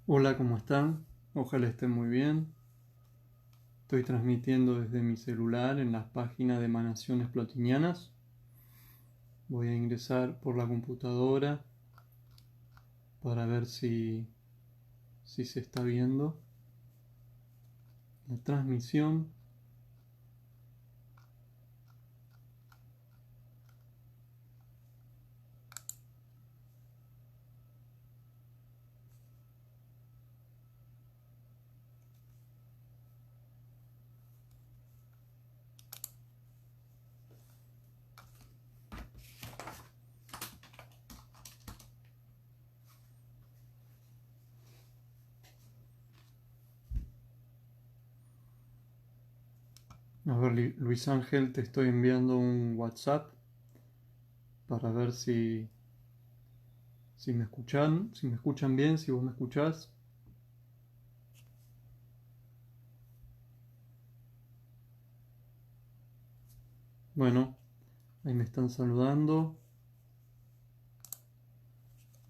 Hola, ¿cómo están? Ojalá estén muy bien. Estoy transmitiendo desde mi celular en las páginas de emanaciones plotinianas. Voy a ingresar por la computadora para ver si se está viendo la transmisión. A ver, Luis Ángel, te estoy enviando un WhatsApp para ver si me escuchan, si me escuchan bien, si vos me escuchás. Bueno, ahí me están saludando.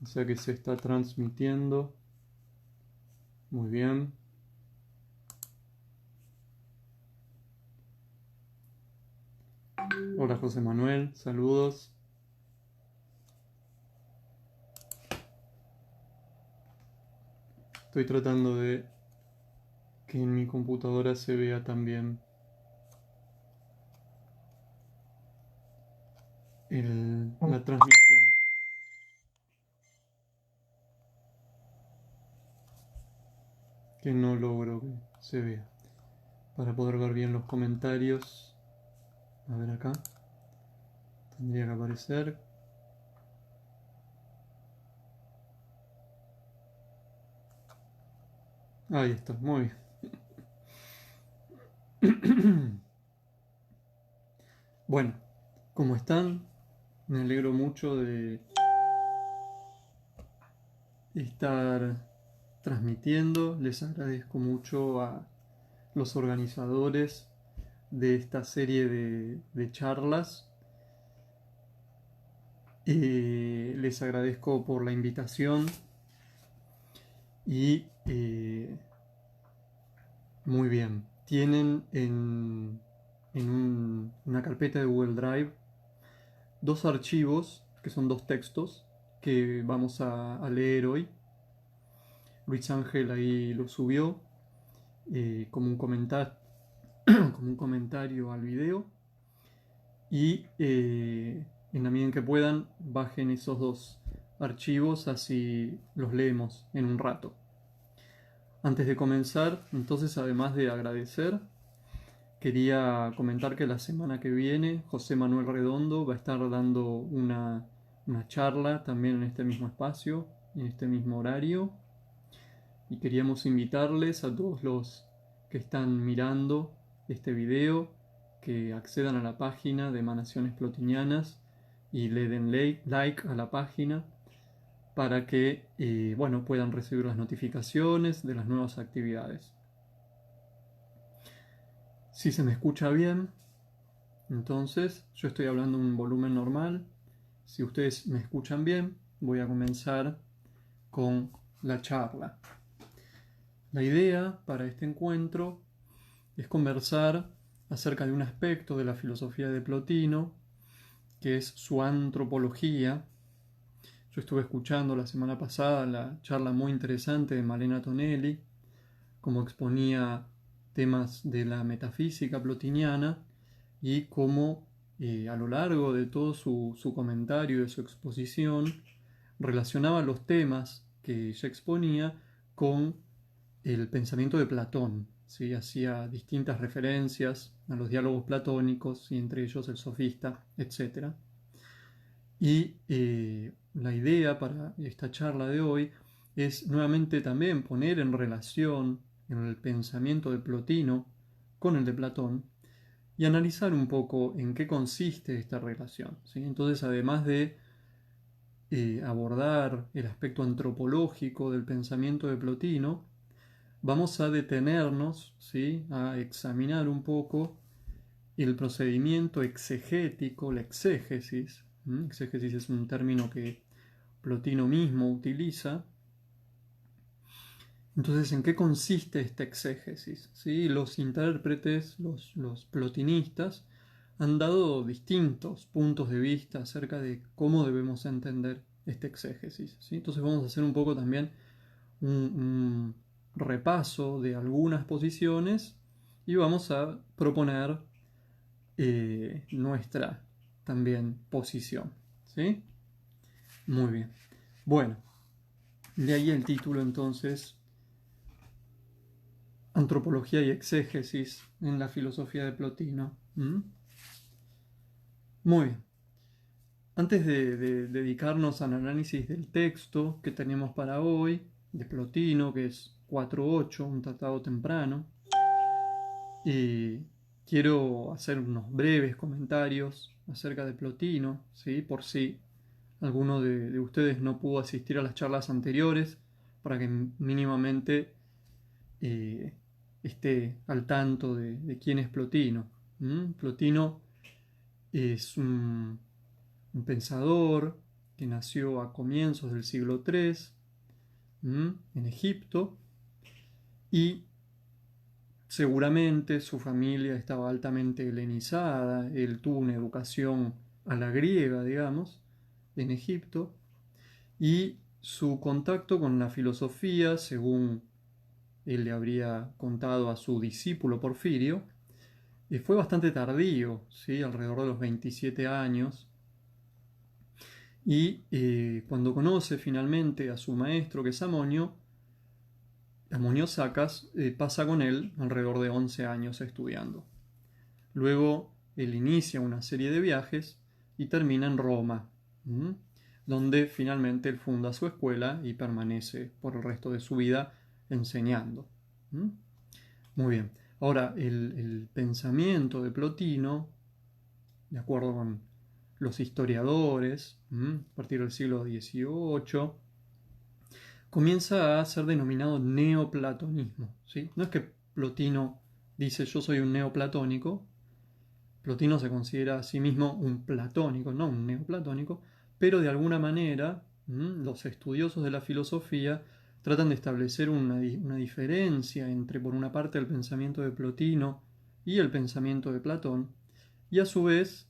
O sea que se está transmitiendo. Muy bien. Hola José Manuel, saludos. Estoy tratando de que en mi computadora se vea también la transmisión. Que no logro que se vea. Para poder ver bien los comentarios. A ver acá. Tendría que aparecer. Ahí está, muy bien. Bueno, ¿cómo están? Me alegro mucho de estar transmitiendo. Les agradezco mucho a los organizadores de esta serie de charlas. Les agradezco por la invitación y muy bien. Tienen en una carpeta de Google Drive dos archivos que son dos textos que vamos a leer hoy. Luis Ángel ahí lo subió como un como un comentario al video. Y en la medida en que puedan, bajen esos dos archivos, así los leemos en un rato. Antes de comenzar, entonces, además de agradecer, quería comentar que la semana que viene José Manuel Redondo va a estar dando una charla también en este mismo espacio, en este mismo horario. Y queríamos invitarles a todos los que están mirando este video que accedan a la página de Emanaciones Plotinianas y le den like a la página para que bueno, puedan recibir las notificaciones de las nuevas actividades. Si se me escucha bien, entonces yo estoy hablando en un volumen normal. Si ustedes me escuchan bien, voy a comenzar con la charla. La idea para este encuentro es conversar acerca de un aspecto de la filosofía de Plotino, que es su antropología. Yo estuve escuchando la semana pasada la charla muy interesante de Malena Tonelli, como exponía temas de la metafísica plotiniana y cómo a lo largo de todo su comentario, de su exposición, relacionaba los temas que ella exponía con el pensamiento de Platón. ¿Sí? Hacía distintas referencias a los diálogos platónicos y entre ellos el sofista, etc. Y la idea para esta charla de hoy es nuevamente también poner en relación el pensamiento de Plotino con el de Platón y analizar un poco en qué consiste esta relación. ¿Sí? Entonces, además de abordar el aspecto antropológico del pensamiento de Plotino, vamos a detenernos, ¿sí? A examinar un poco el procedimiento exegético, la exégesis. Exégesis es un término que Plotino mismo utiliza Entonces, ¿en qué consiste esta exégesis? ¿Sí? Los intérpretes, los plotinistas, han dado distintos puntos de vista acerca de cómo debemos entender esta exégesis. ¿Sí? Entonces vamos a hacer un poco también un repaso de algunas posiciones y vamos a proponer nuestra también posición. ¿Sí? Muy bien. Bueno, de ahí el título entonces, Antropología y exégesis en la filosofía de Plotino. ¿Mm? Muy bien. Antes de dedicarnos al análisis del texto que tenemos para hoy, de Plotino, que es 4.8, un tratado temprano, y quiero hacer unos breves comentarios acerca de Plotino, ¿sí? Por si alguno de ustedes no pudo asistir a las charlas anteriores, para que mínimamente eh, esté al tanto de quién es Plotino. Plotino es un pensador que nació a comienzos del siglo III en Egipto y seguramente su familia estaba altamente helenizada, él tuvo una educación a la griega, digamos, en Egipto, y su contacto con la filosofía, según él le habría contado a su discípulo Porfirio, fue bastante tardío, ¿sí? Alrededor de los 27 años, y cuando conoce finalmente a su maestro, que es Amonio Sacas, pasa con él alrededor de 11 años estudiando. Luego él inicia una serie de viajes y termina en Roma, donde finalmente él funda su escuela y permanece por el resto de su vida enseñando. Muy bien. Ahora, el pensamiento de Plotino, de acuerdo con los historiadores, a partir del siglo XVIII, comienza a ser denominado neoplatonismo. ¿Sí? No es que Plotino dice yo soy un neoplatónico, Plotino se considera a sí mismo un platónico, no un neoplatónico, pero de alguna manera los estudiosos de la filosofía tratan de establecer una diferencia entre, por una parte, el pensamiento de Plotino y el pensamiento de Platón, y a su vez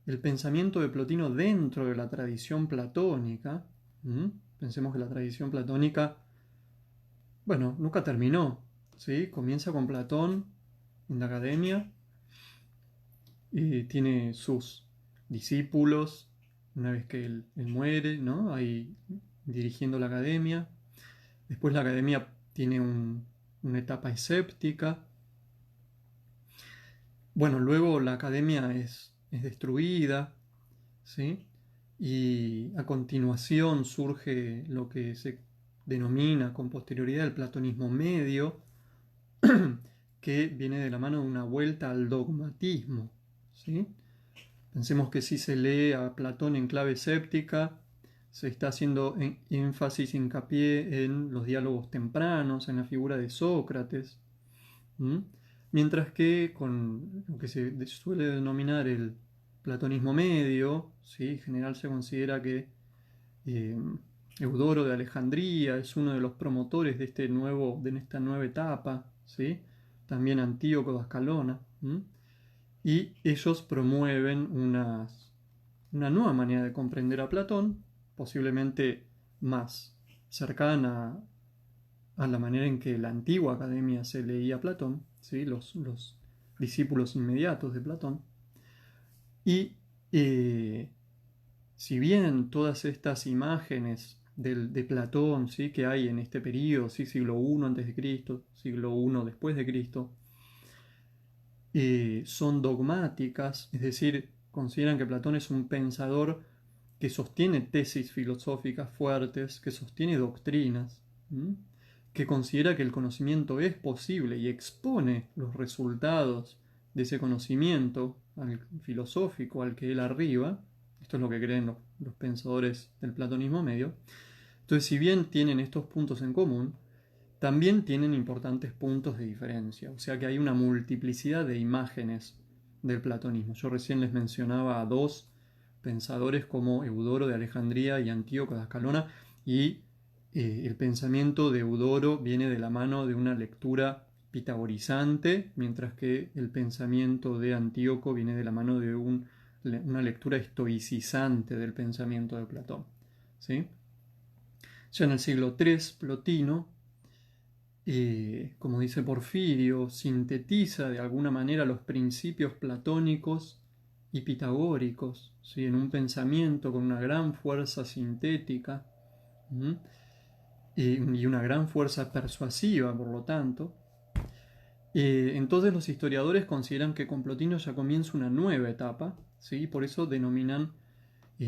el pensamiento de Plotino dentro de la tradición platónica. Pensemos que la tradición platónica, bueno, nunca terminó, ¿sí? Comienza con Platón en la academia y tiene sus discípulos una vez que él muere, ¿no? Ahí dirigiendo la academia. Después la academia tiene una etapa escéptica. Bueno, luego la academia es destruida, ¿sí? Y a continuación surge lo que se denomina con posterioridad el platonismo medio, que viene de la mano de una vuelta al dogmatismo, ¿sí? Pensemos que si se lee a Platón en clave escéptica, se está haciendo énfasis, hincapié en los diálogos tempranos, en la figura de Sócrates, mientras que con lo que se suele denominar el platonismo medio, ¿sí? En general se considera que eh, Eudoro de Alejandría es uno de los promotores de esta nueva etapa, ¿sí? También Antíoco de Ascalona, y ellos promueven una nueva manera de comprender a Platón, posiblemente más cercana a la manera en que la antigua academia se leía a Platón, ¿sí? Los discípulos inmediatos de Platón. Y si bien todas estas imágenes de Platón, ¿sí? Que hay en este periodo, ¿sí? Siglo I antes de Cristo, siglo I después de Cristo, son dogmáticas, es decir, consideran que Platón es un pensador que sostiene tesis filosóficas fuertes, que sostiene doctrinas, que considera que el conocimiento es posible y expone los resultados de ese conocimiento al filosófico al que él arriba. Esto es lo que creen los pensadores del platonismo medio. Entonces, si bien tienen estos puntos en común, también tienen importantes puntos de diferencia, o sea que hay una multiplicidad de imágenes del platonismo. Yo recién les mencionaba a dos pensadores como Eudoro de Alejandría y Antíoco de Ascalona, y el pensamiento de Eudoro viene de la mano de una lectura pitagorizante, mientras que el pensamiento de Antíoco viene de la mano de una lectura estoicizante del pensamiento de Platón. ¿Sí? Ya en el siglo III, Plotino, como dice Porfirio, sintetiza de alguna manera los principios platónicos y pitagóricos, ¿sí? En un pensamiento con una gran fuerza sintética y una gran fuerza persuasiva, por lo tanto. Entonces los historiadores consideran que con Plotino ya comienza una nueva etapa, ¿sí? Por eso denominan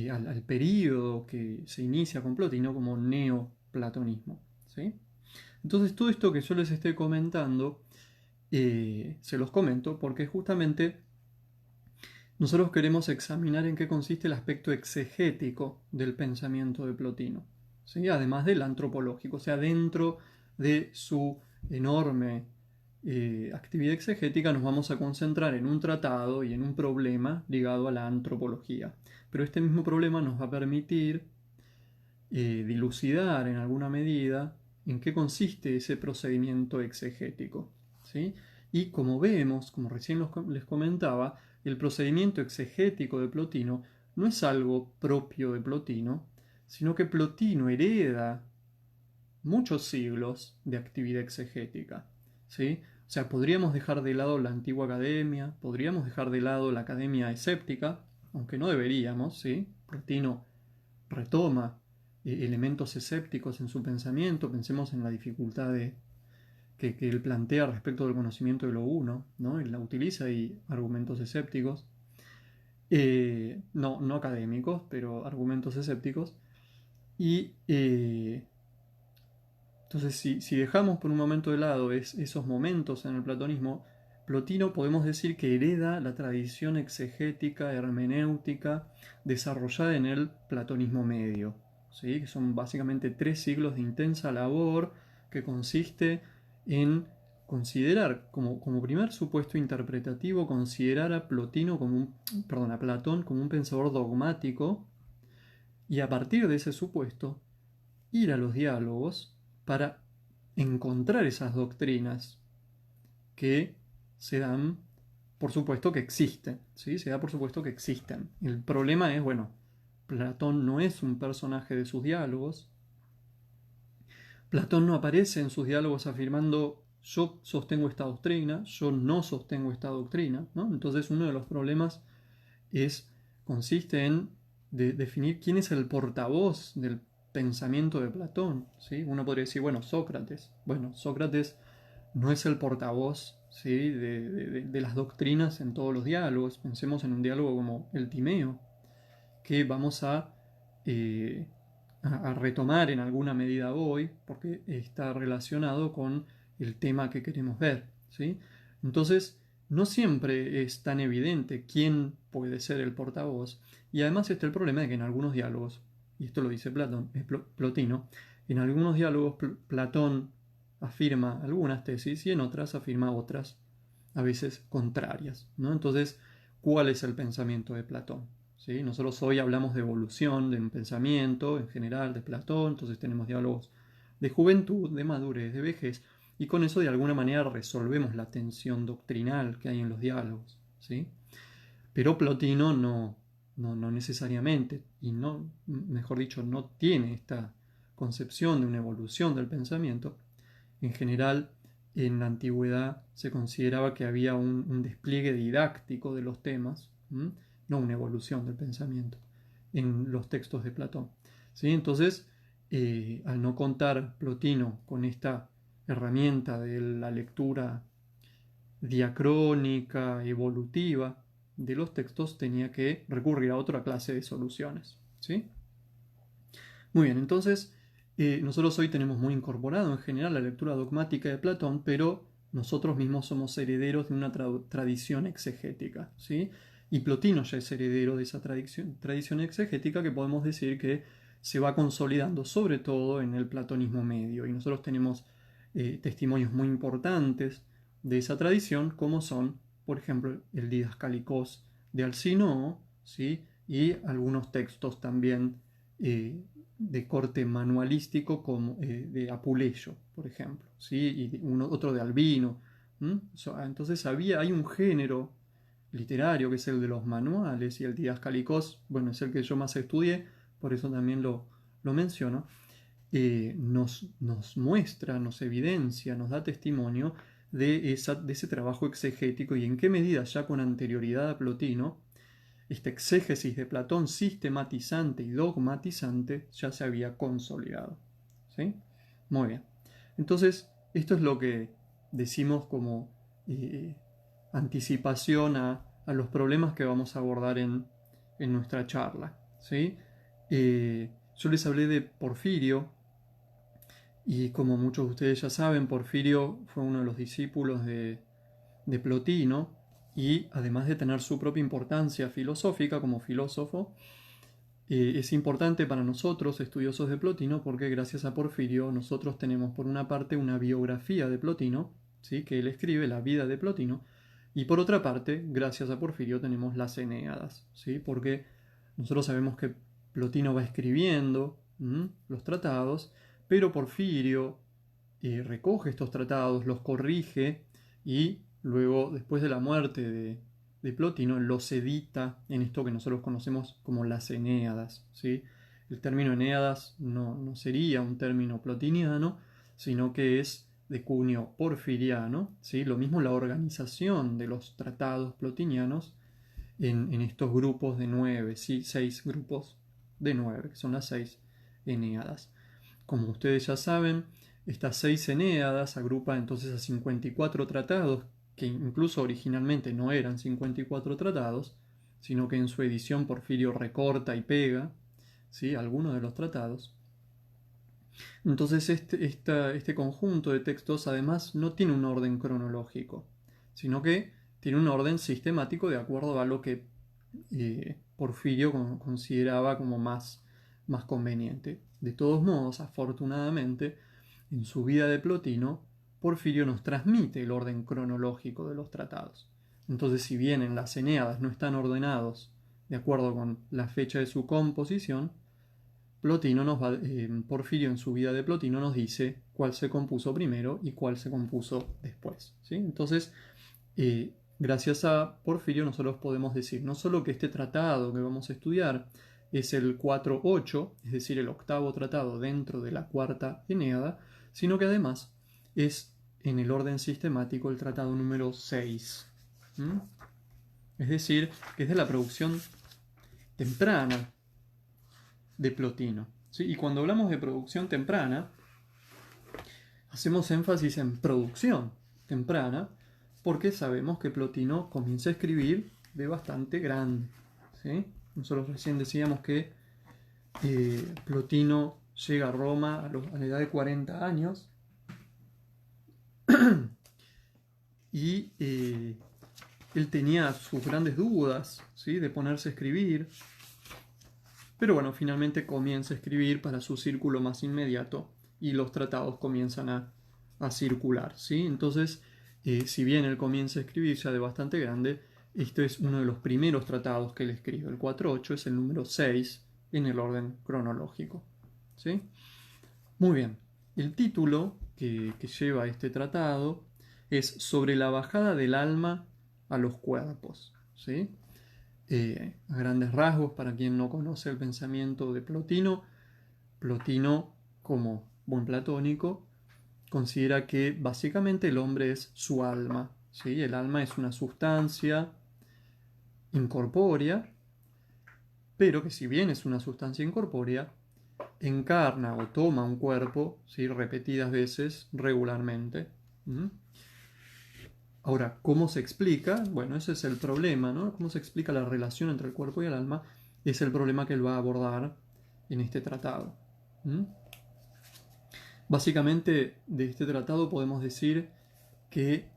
al período que se inicia con Plotino como neoplatonismo, ¿sí? Entonces todo esto que yo les estoy comentando, se los comento porque justamente nosotros queremos examinar en qué consiste el aspecto exegético del pensamiento de Plotino, ¿sí? Además del antropológico, o sea, dentro de su enorme actividad exegética nos vamos a concentrar en un tratado y en un problema ligado a la antropología. Pero este mismo problema nos va a permitir dilucidar en alguna medida en qué consiste ese procedimiento exegético, ¿sí? Y como vemos, como recién les comentaba, el procedimiento exegético de Plotino no es algo propio de Plotino, sino que Plotino hereda muchos siglos de actividad exegética, ¿sí? O sea, podríamos dejar de lado la antigua academia, podríamos dejar de lado la academia escéptica, aunque no deberíamos, ¿sí? Plotino retoma elementos escépticos en su pensamiento, pensemos en la dificultad que él plantea respecto del conocimiento de lo uno, ¿no? Él la utiliza y argumentos escépticos, no académicos, pero argumentos escépticos, y entonces si dejamos por un momento de lado esos momentos en el platonismo, Plotino podemos decir que hereda la tradición exegética, hermenéutica, desarrollada en el platonismo medio, ¿sí? Que son básicamente 3 siglos de intensa labor que consiste en considerar como primer supuesto interpretativo, considerar a Plotino a Platón como un pensador dogmático y a partir de ese supuesto ir a los diálogos para encontrar esas doctrinas que se dan por supuesto que existen, ¿sí? Se da por supuesto que existen. El problema es, bueno, Platón no es un personaje de sus diálogos. Platón no aparece en sus diálogos afirmando yo sostengo esta doctrina, yo no sostengo esta doctrina, ¿no? Entonces uno de los problemas consiste en definir quién es el portavoz del pensamiento de Platón, ¿sí? Uno podría decir, bueno, Sócrates. Bueno, Sócrates no es el portavoz, ¿sí? de las doctrinas en todos los diálogos. Pensemos en un diálogo como el Timeo, que vamos eh, a retomar en alguna medida hoy, porque está relacionado con el tema que queremos ver, ¿sí? Entonces, no siempre es tan evidente quién puede ser el portavoz, y además está el problema de que en algunos diálogos, y esto lo dice Plotino, en algunos diálogos Platón afirma algunas tesis y en otras afirma otras, a veces contrarias, ¿no? Entonces, ¿cuál es el pensamiento de Platón? ¿Sí? Nosotros hoy hablamos de evolución, de un pensamiento en general, de Platón, entonces tenemos diálogos de juventud, de madurez, de vejez, y con eso de alguna manera resolvemos la tensión doctrinal que hay en los diálogos, ¿sí? Pero Plotino no necesariamente, y no, mejor dicho, no tiene esta concepción de una evolución del pensamiento. En general, en la antigüedad se consideraba que había un despliegue didáctico de los temas, no una evolución del pensamiento, en los textos de Platón, ¿sí? Entonces, al no contar Plotino con esta herramienta de la lectura diacrónica, evolutiva de los textos, tenía que recurrir a otra clase de soluciones, ¿sí? Muy bien, entonces nosotros hoy tenemos muy incorporado en general la lectura dogmática de Platón, pero nosotros mismos somos herederos de una tradición exegética, ¿sí? Y Plotino ya es heredero de esa tradición exegética que podemos decir que se va consolidando sobre todo en el platonismo medio. Y nosotros tenemos testimonios muy importantes de esa tradición, como son, por ejemplo, el Didascalicós de Alcinoo, ¿sí? Y algunos textos también de corte manualístico como de Apuleyo, por ejemplo, ¿sí? Y otro de Albino. Entonces hay un género literario que es el de los manuales, y el Didascalicós, bueno, es el que yo más estudié, por eso también lo menciono. Nos muestra, nos evidencia, nos da testimonio de ese trabajo exegético, y en qué medida ya con anterioridad a Plotino esta exégesis de Platón sistematizante y dogmatizante ya se había consolidado. ¿Sí? Muy bien. Entonces, esto es lo que decimos como anticipación a los problemas que vamos a abordar en nuestra charla. ¿Sí? Yo les hablé de Porfirio, y como muchos de ustedes ya saben, Porfirio fue uno de los discípulos de Plotino, y además de tener su propia importancia filosófica como filósofo, es importante para nosotros, estudiosos de Plotino, porque gracias a Porfirio nosotros tenemos por una parte una biografía de Plotino, ¿sí? Que él escribe, la vida de Plotino, y por otra parte, gracias a Porfirio tenemos las Eneadas, ¿sí? Porque nosotros sabemos que Plotino va escribiendo los tratados, pero Porfirio recoge estos tratados, los corrige, y luego, después de la muerte de Plotino, los edita en esto que nosotros conocemos como las Enéadas. ¿Sí? El término Enéadas no sería un término plotiniano, sino que es de cuño porfiriano. ¿Sí? Lo mismo la organización de los tratados plotinianos en estos grupos de 9, ¿sí? 6 grupos de 9, que son las 6 Enéadas. Como ustedes ya saben, estas 6 Enéadas agrupan entonces a 54 tratados, que incluso originalmente no eran 54 tratados, sino que en su edición Porfirio recorta y pega, ¿sí? Algunos de los tratados. Entonces este conjunto de textos además no tiene un orden cronológico, sino que tiene un orden sistemático de acuerdo a lo que Porfirio consideraba como más conveniente. De todos modos, afortunadamente, en su vida de Plotino, Porfirio nos transmite el orden cronológico de los tratados. Entonces, si bien en las Eneadas no están ordenados de acuerdo con la fecha de su composición, Porfirio en su vida de Plotino nos dice cuál se compuso primero y cuál se compuso después. ¿Sí? Entonces, gracias a Porfirio nosotros podemos decir no solo que este tratado que vamos a estudiar es el 4-8, es decir, el octavo tratado dentro de la cuarta Eneada, sino que además es en el orden sistemático el tratado número 6. Es decir, que es de la producción temprana de Plotino. ¿Sí? Y cuando hablamos de producción temprana, hacemos énfasis en producción temprana, porque sabemos que Plotino comienza a escribir de bastante grande. ¿Sí? Nosotros recién decíamos que Plotino llega a Roma a la edad de 40 años y él tenía sus grandes dudas, ¿sí? De ponerse a escribir, pero bueno, finalmente comienza a escribir para su círculo más inmediato, y los tratados comienzan a circular. ¿Sí? Entonces, si bien él comienza a escribir ya de bastante grande, este es uno de los primeros tratados que él escribe. El 4-8 es el número 6 en el orden cronológico. ¿Sí? Muy bien. El título que lleva este tratado es Sobre la bajada del alma a los cuerpos. ¿Sí? A grandes rasgos, para quien no conoce el pensamiento de Plotino, Plotino, como buen platónico, considera que básicamente el hombre es su alma. ¿Sí? El alma es una sustancia incorpórea, pero que si bien es una sustancia incorpórea, encarna o toma un cuerpo, ¿sí? Repetidas veces, regularmente. Ahora, ¿cómo se explica? Bueno, ese es el problema, ¿no? ¿Cómo se explica la relación entre el cuerpo y el alma? Es el problema que él va a abordar en este tratado. Básicamente, de este tratado podemos decir que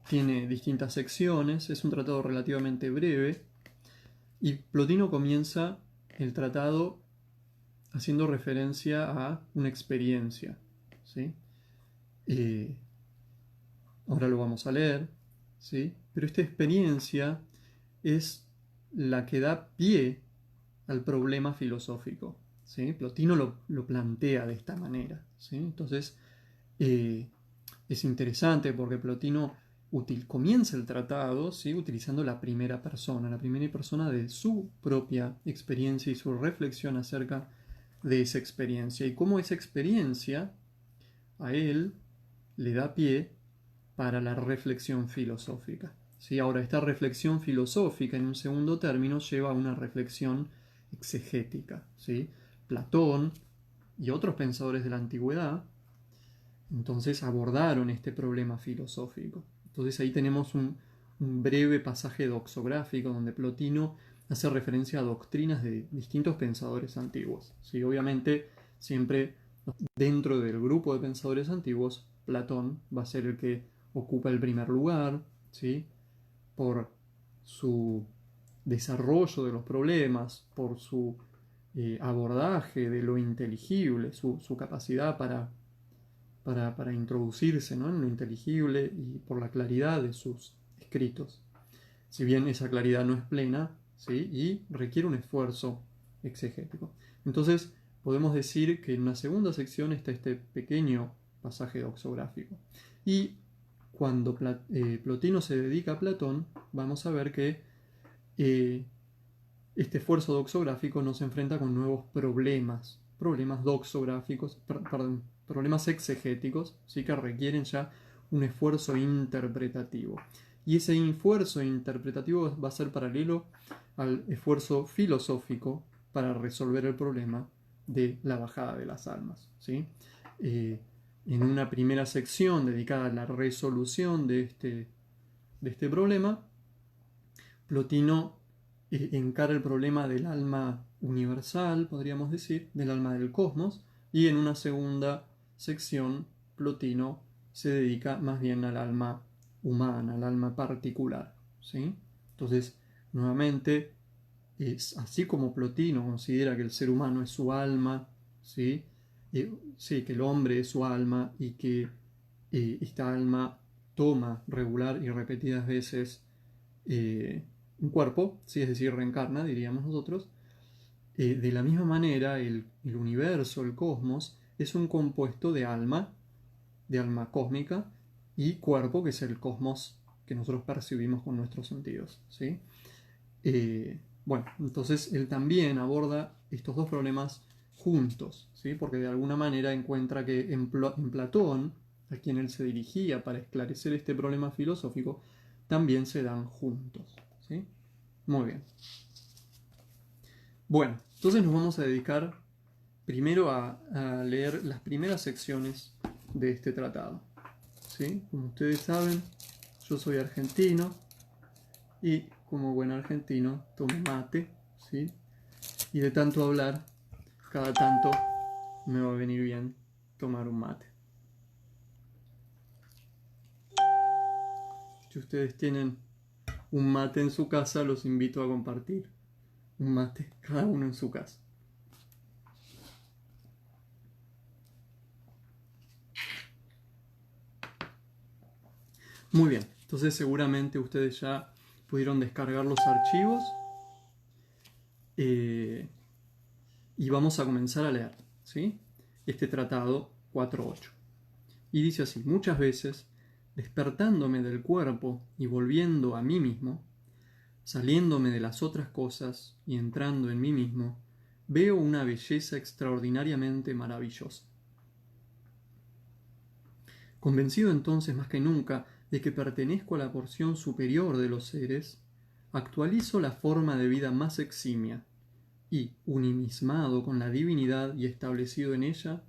tiene distintas secciones, es un tratado relativamente breve, y Plotino comienza el tratado haciendo referencia a una experiencia. ¿Sí? Ahora lo vamos a leer, ¿sí? Pero esta experiencia es la que da pie al problema filosófico. ¿sí? Plotino lo plantea de esta manera, ¿sí? Entonces, es interesante porque Plotino comienza el tratado, ¿sí? Utilizando la primera persona de su propia experiencia y su reflexión acerca de esa experiencia y cómo esa experiencia a él le da pie para la reflexión filosófica. ¿Sí? Ahora, esta reflexión filosófica, en un segundo término, lleva a una reflexión exegética. ¿Sí? Platón y otros pensadores de la antigüedad, entonces, abordaron este problema filosófico. Entonces, ahí tenemos un breve pasaje doxográfico donde Plotino hace referencia a doctrinas de distintos pensadores antiguos. ¿Sí? Obviamente, siempre dentro del grupo de pensadores antiguos, Platón va a ser el que ocupa el primer lugar, ¿sí? Por su desarrollo de los problemas, por su abordaje de lo inteligible, su capacidad para introducirse, ¿no? En lo inteligible y por la claridad de sus escritos. Si bien esa claridad no es plena, ¿sí? Y requiere un esfuerzo exegético. Entonces, podemos decir que en una segunda sección está este pequeño pasaje doxográfico. Y cuando Plotino se dedica a Platón, vamos a ver que este esfuerzo doxográfico nos enfrenta con nuevos problemas doxográficos, perdón, problemas exegéticos, ¿sí? Que requieren ya un esfuerzo interpretativo. Y ese esfuerzo interpretativo va a ser paralelo al esfuerzo filosófico para resolver el problema de la bajada de las almas, ¿sí? En una primera sección dedicada a la resolución de este problema, Plotino encara el problema del alma universal, podríamos decir, del alma del cosmos, y en una segunda sección Plotino se dedica más bien al alma humana, al alma particular, ¿sí? Entonces, nuevamente, es así como Plotino considera que el ser humano es su alma, ¿sí? Sí, que el hombre es su alma y que esta alma toma regular y repetidas veces un cuerpo, ¿sí? Es decir, reencarna, diríamos nosotros. De la misma manera, el universo, el cosmos, es un compuesto de alma cósmica, y cuerpo, que es el cosmos que nosotros percibimos con nuestros sentidos, ¿sí? Bueno, entonces él también aborda estos dos problemas juntos, ¿sí? Porque de alguna manera encuentra que en Platón, a quien él se dirigía para esclarecer este problema filosófico, también se dan juntos, ¿sí? Muy bien. Bueno, entonces nos vamos a dedicar primero a leer las primeras secciones de este tratado, ¿sí? Como ustedes saben, yo soy argentino y como buen argentino tomo mate, ¿sí? Y de tanto hablar, cada tanto me va a venir bien tomar un mate. Si ustedes tienen un mate en su casa, los invito a compartir un mate, cada uno en su casa. Muy bien, entonces seguramente ustedes ya pudieron descargar los archivos y vamos a comenzar a leer, ¿sí? Este tratado 4.8. Y dice así: muchas veces, despertándome del cuerpo y volviendo a mí mismo, saliéndome de las otras cosas y entrando en mí mismo, veo una belleza extraordinariamente maravillosa. Convencido entonces más que nunca de que pertenezco a la porción superior de los seres, actualizo la forma de vida más eximia y, unimismado con la divinidad y establecido en ella,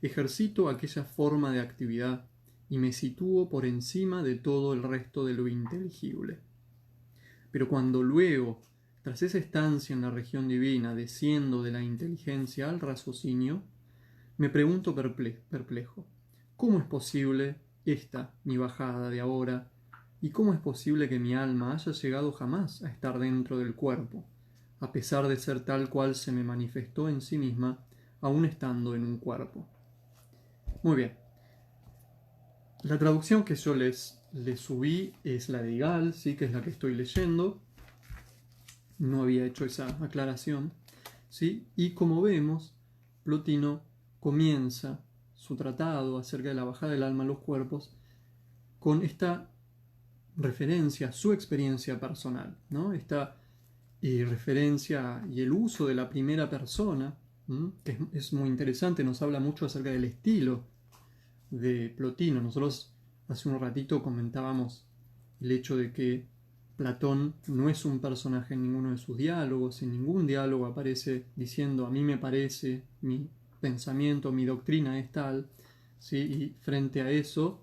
ejercito aquella forma de actividad y me sitúo por encima de todo el resto de lo inteligible. Pero cuando luego, tras esa estancia en la región divina, desciendo de la inteligencia al raciocinio, me pregunto perplejo, ¿cómo es posible esta mi bajada de ahora? ¿Y cómo es posible que mi alma haya llegado jamás a estar dentro del cuerpo, a pesar de ser tal cual se me manifestó en sí misma, aún estando en un cuerpo? Muy bien. La traducción que yo les subí es la de Igal, ¿sí? Que es la que estoy leyendo. No había hecho esa aclaración, ¿sí? Y como vemos, Plotino comienza su tratado acerca de la bajada del alma a los cuerpos con esta referencia a su experiencia personal, ¿no? Esta referencia y el uso de la primera persona, que es muy interesante, nos habla mucho acerca del estilo de Plotino. Nosotros hace un ratito comentábamos el hecho de que Platón no es un personaje en ninguno de sus diálogos, en ningún diálogo aparece diciendo a mí me parece, mi pensamiento, mi doctrina es tal, ¿sí? Y frente a eso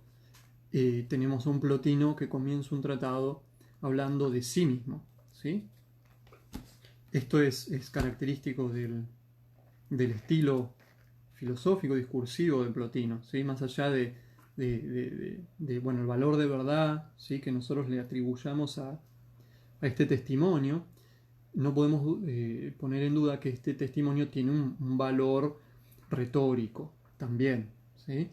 tenemos a un Plotino que comienza un tratado hablando de sí mismo, ¿sí? Esto es característico del estilo filosófico, discursivo de Plotino, ¿sí? Más allá bueno, el valor de verdad, ¿sí? Que nosotros le atribuyamos a este testimonio, no podemos poner en duda que este testimonio tiene un valor retórico también, ¿sí?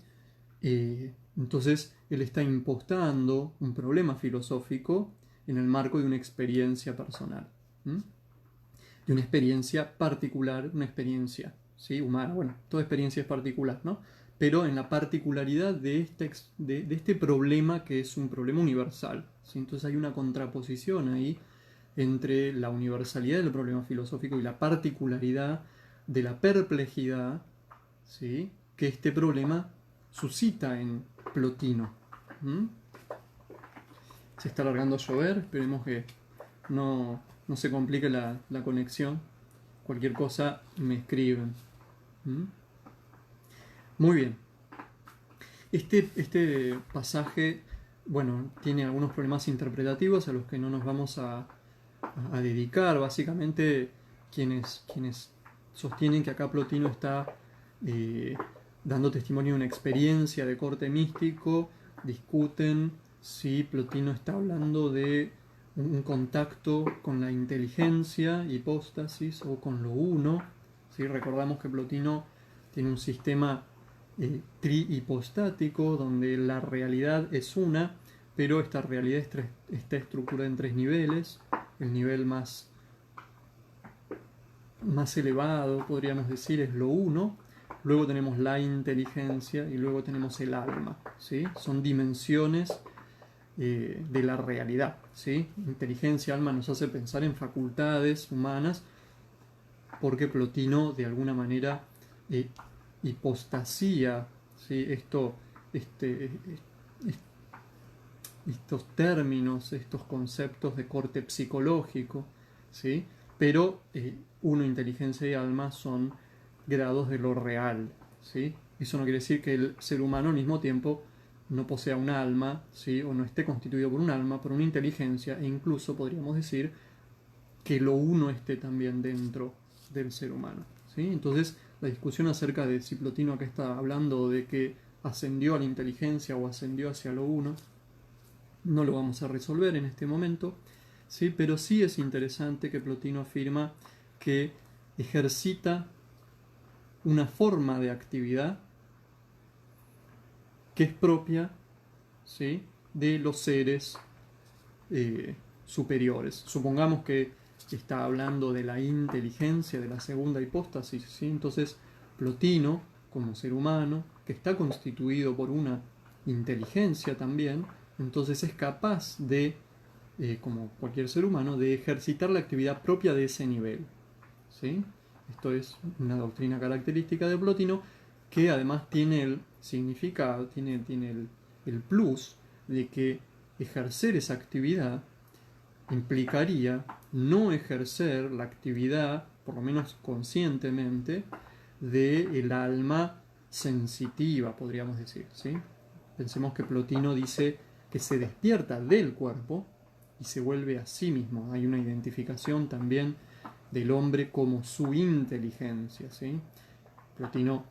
Entonces él está impostando un problema filosófico en el marco de una experiencia personal, de una experiencia particular, una experiencia, ¿sí? Humana. Bueno, toda experiencia es particular, ¿no? Pero en la particularidad de este problema que es un problema universal, ¿sí? Entonces hay una contraposición ahí entre la universalidad del problema filosófico y la particularidad de la perplejidad, ¿sí? Que este problema suscita en Plotino. Se está alargando a llover, esperemos que no se complique la conexión. Cualquier cosa me escriben. Muy bien. Este pasaje, bueno, tiene algunos problemas interpretativos a los que no nos vamos a dedicar. Básicamente, quienes sostienen que acá Plotino está dando testimonio de una experiencia de corte místico, discuten si Plotino está hablando de un contacto con la inteligencia, hipóstasis, o con lo uno. ¿Sí? Recordamos que Plotino tiene un sistema trihipostático donde la realidad es una, pero esta realidad está estructurada en tres niveles. El nivel más elevado, podríamos decir, es lo uno. Luego tenemos la inteligencia y luego tenemos el alma, ¿sí? Son dimensiones de la realidad, ¿sí? Inteligencia, alma nos hace pensar en facultades humanas porque Plotino de alguna manera hipostasía, ¿sí? Estos términos, estos conceptos de corte psicológico, ¿sí? Pero uno, inteligencia y alma son grados de lo real, ¿sí? Eso no quiere decir que el ser humano al mismo tiempo no posea un alma, ¿sí? O no esté constituido por un alma, por una inteligencia, e incluso podríamos decir que lo uno esté también dentro del ser humano, ¿sí? Entonces, la discusión acerca de si Plotino acá está hablando de que ascendió a la inteligencia o ascendió hacia lo uno, no lo vamos a resolver en este momento, ¿sí? Pero sí es interesante que Plotino afirma que ejercita una forma de actividad que es propia, ¿sí? De los seres superiores. Supongamos que está hablando de la inteligencia, de la segunda hipóstasis, ¿sí? Entonces Plotino, como ser humano, que está constituido por una inteligencia también, entonces es capaz de, como cualquier ser humano, de ejercitar la actividad propia de ese nivel, ¿sí? Esto es una doctrina característica de Plotino que además tiene el significado, tiene el plus de que ejercer esa actividad implicaría no ejercer la actividad, por lo menos conscientemente, del alma sensitiva, podríamos decir, ¿sí? Pensemos que Plotino dice que se despierta del cuerpo y se vuelve a sí mismo. Hay una identificación también del hombre como su inteligencia, ¿sí? Plotino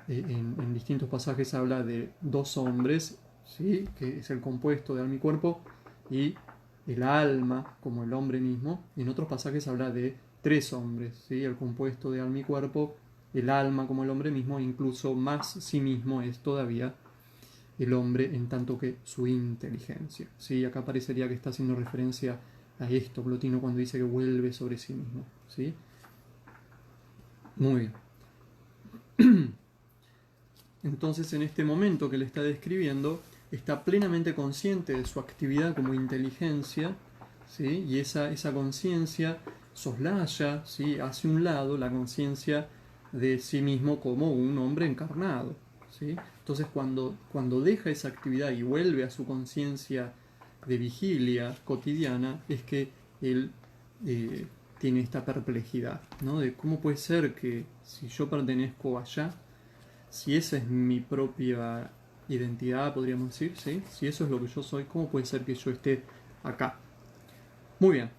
en distintos pasajes habla de dos hombres, ¿sí? Que es el compuesto de alma y cuerpo, y el alma como el hombre mismo. Y en otros pasajes habla de tres hombres, ¿sí? El compuesto de alma y cuerpo, el alma como el hombre mismo, e incluso más sí mismo es todavía el hombre en tanto que su inteligencia, ¿sí? Acá parecería que está haciendo referencia a esto Plotino cuando dice que vuelve sobre sí mismo, ¿sí? Muy bien. Entonces, en este momento que le está describiendo, está plenamente consciente de su actividad como inteligencia, ¿sí? Y esa conciencia soslaya, ¿sí? Hace un lado la conciencia de sí mismo como un hombre encarnado, ¿sí? Entonces, cuando deja esa actividad y vuelve a su conciencia de vigilia cotidiana, es que él tiene esta perplejidad, ¿no? De cómo puede ser que si yo pertenezco allá, si esa es mi propia identidad, podríamos decir, ¿sí? Si eso es lo que yo soy, ¿cómo puede ser que yo esté acá? Muy bien.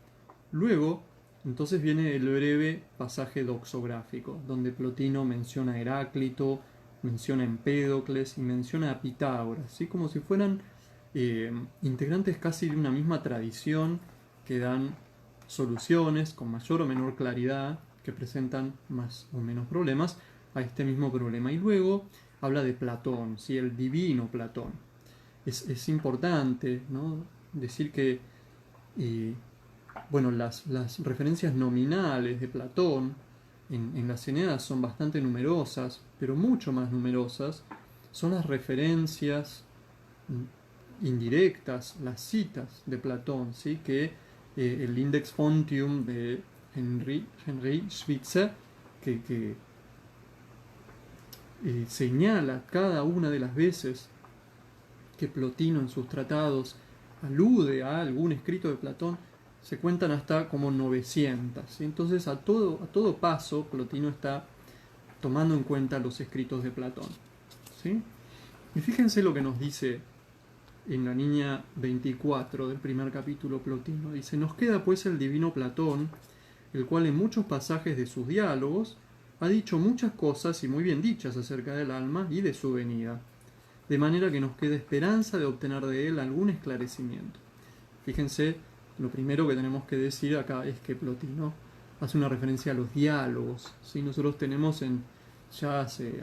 Luego, entonces viene el breve pasaje doxográfico, donde Plotino menciona a Heráclito, menciona a Empédocles y menciona a Pitágoras, ¿sí? Como si fueran integrantes casi de una misma tradición que dan soluciones con mayor o menor claridad, que presentan más o menos problemas a este mismo problema. Y luego habla de Platón, ¿sí? El divino Platón. Es importante, ¿no? Decir que bueno, las referencias nominales de Platón en las Eneas son bastante numerosas, pero mucho más numerosas son las referencias indirectas, las citas de Platón, ¿sí? Que el Index Fontium de Henry Schweitzer, que señala cada una de las veces que Plotino en sus tratados alude a algún escrito de Platón, se cuentan hasta como 900. ¿Sí? Entonces a todo paso Plotino está tomando en cuenta los escritos de Platón. ¿Sí? Y fíjense lo que nos dice en la línea 24 del primer capítulo Plotino. Dice, nos queda pues el divino Platón, el cual en muchos pasajes de sus diálogos ha dicho muchas cosas y muy bien dichas acerca del alma y de su venida, de manera que nos queda esperanza de obtener de él algún esclarecimiento. Fíjense, lo primero que tenemos que decir acá es que Plotino hace una referencia a los diálogos. ¿Sí? Nosotros tenemos ya hace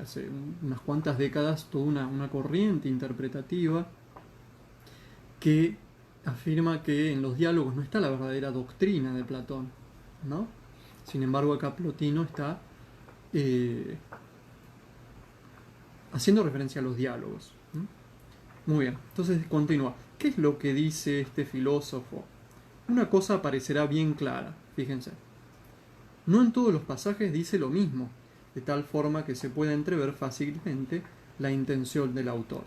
unas cuantas décadas toda una corriente interpretativa que afirma que en los diálogos no está la verdadera doctrina de Platón, ¿no? Sin embargo, acá Plotino está haciendo referencia a los diálogos. Muy bien, entonces continúa. ¿Qué es lo que dice este filósofo? Una cosa parecerá bien clara, fíjense. No en todos los pasajes dice lo mismo, de tal forma que se pueda entrever fácilmente la intención del autor.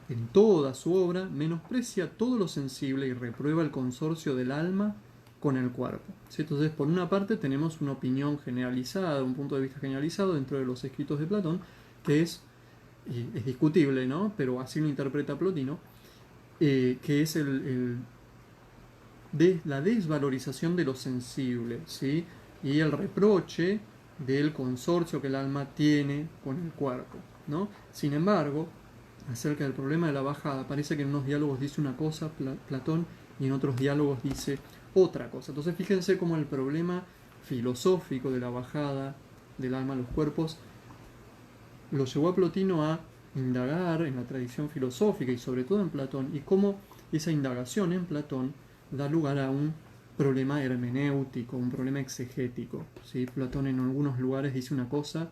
En toda su obra menosprecia todo lo sensible y reprueba el consorcio del alma con el cuerpo. ¿Sí? Entonces, por una parte tenemos una opinión generalizada, un punto de vista generalizado dentro de los escritos de Platón, que es discutible, ¿no? Pero así lo interpreta Plotino, que es la desvalorización de lo sensible, ¿sí? Y el reproche del consorcio que el alma tiene con el cuerpo, ¿no? Sin embargo, acerca del problema de la bajada, parece que en unos diálogos dice una cosa Platón y en otros diálogos dice otra cosa. Entonces fíjense cómo el problema filosófico de la bajada del alma a los cuerpos lo llevó a Plotino a indagar en la tradición filosófica y sobre todo en Platón, y cómo esa indagación en Platón da lugar a un problema hermenéutico, un problema exegético. ¿Sí? Platón en algunos lugares dice una cosa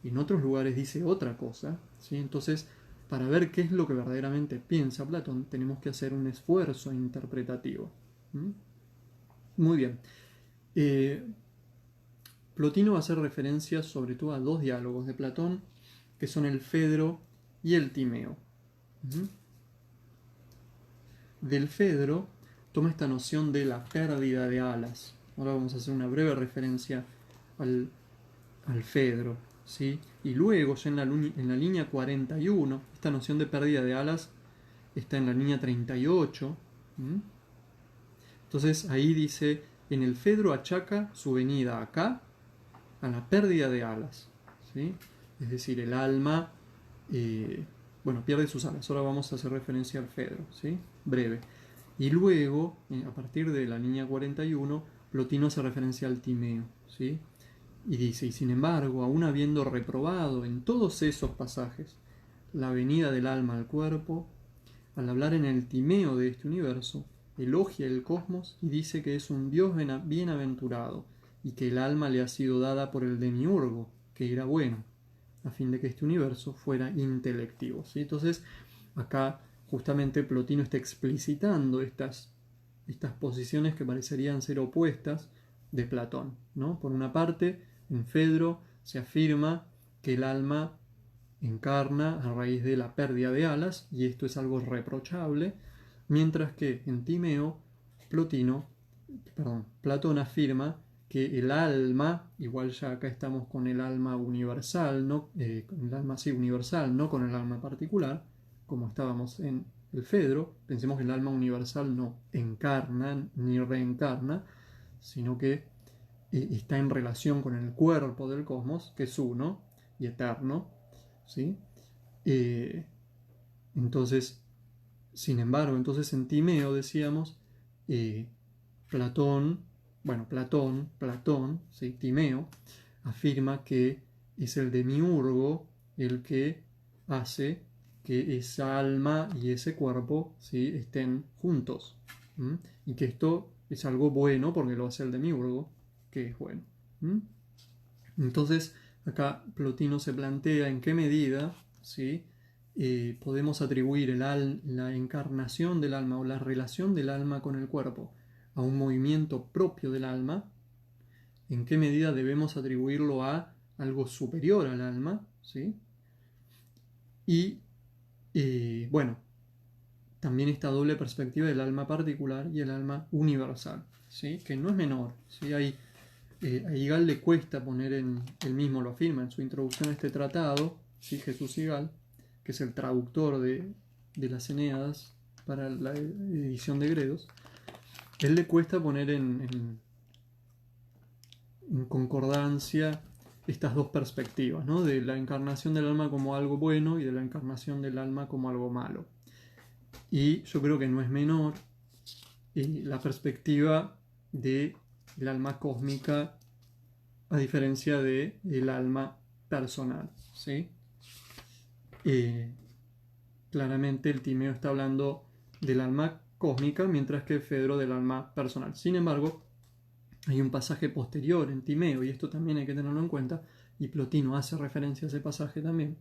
y en otros lugares dice otra cosa. ¿Sí? Entonces, para ver qué es lo que verdaderamente piensa Platón, tenemos que hacer un esfuerzo interpretativo. Muy bien. Plotino va a hacer referencia sobre todo a dos diálogos de Platón, que son el Fedro y el Timeo. Del Fedro toma esta noción de la pérdida de alas. Ahora vamos a hacer una breve referencia al Fedro, ¿sí? Y luego, ya en la línea 41, esta noción de pérdida de alas está en la línea 38. Entonces ahí dice, en el Fedro achaca su venida acá a la pérdida de alas, ¿sí? Es decir, el alma pierde sus alas. Ahora vamos a hacer referencia al Fedro, ¿sí? Breve. Y luego, a partir de la línea 41, Plotino hace referencia al Timeo, ¿sí? Y dice, y sin embargo, aún habiendo reprobado en todos esos pasajes la venida del alma al cuerpo, al hablar en el Timeo de este universo, elogia el cosmos y dice que es un Dios bienaventurado y que el alma le ha sido dada por el demiurgo, que era bueno. a fin de que este universo fuera intelectivo, ¿sí? Entonces, acá justamente Plotino está explicitando estas posiciones que parecerían ser opuestas de Platón, ¿no? Por una parte, en Fedro se afirma que el alma encarna a raíz de la pérdida de alas, y esto es algo reprochable, mientras que en Timeo, Platón afirma que el alma, igual ya acá estamos con el alma universal, no, con el alma sí universal, no con el alma particular, como estábamos en el Fedro. Pensemos que el alma universal no encarna ni reencarna, sino que está en relación con el cuerpo del cosmos, que es uno y eterno, ¿sí? Entonces, sin embargo, entonces en Timeo decíamos, eh, Platón, ¿sí? Timeo, afirma que es el demiurgo el que hace que esa alma y ese cuerpo, ¿sí? estén juntos. ¿Mm? Y que esto es algo bueno porque lo hace el demiurgo, que es bueno. ¿Mm? Entonces, acá Plotino se plantea en qué medida, ¿sí? Podemos atribuir la encarnación del alma o la relación del alma con el cuerpo a un movimiento propio del alma, en qué medida debemos atribuirlo a algo superior al alma, ¿sí? Y bueno, también esta doble perspectiva del alma particular y el alma universal, ¿sí? Que no es menor, ¿sí? A Igal le cuesta poner él mismo lo afirma en su introducción a este tratado, ¿sí? Jesús Igal, que es el traductor de las Eneadas para la edición de Gredos, él le cuesta poner en concordancia estas dos perspectivas, ¿no? De la encarnación del alma como algo bueno y de la encarnación del alma como algo malo. Y yo creo que no es menor la perspectiva del alma cósmica a diferencia del alma personal, ¿sí? Claramente el Timeo está hablando del alma cósmica, mientras que Fedro del alma personal. Sin embargo, hay un pasaje posterior en Timeo, y esto también hay que tenerlo en cuenta, y Plotino hace referencia a ese pasaje también,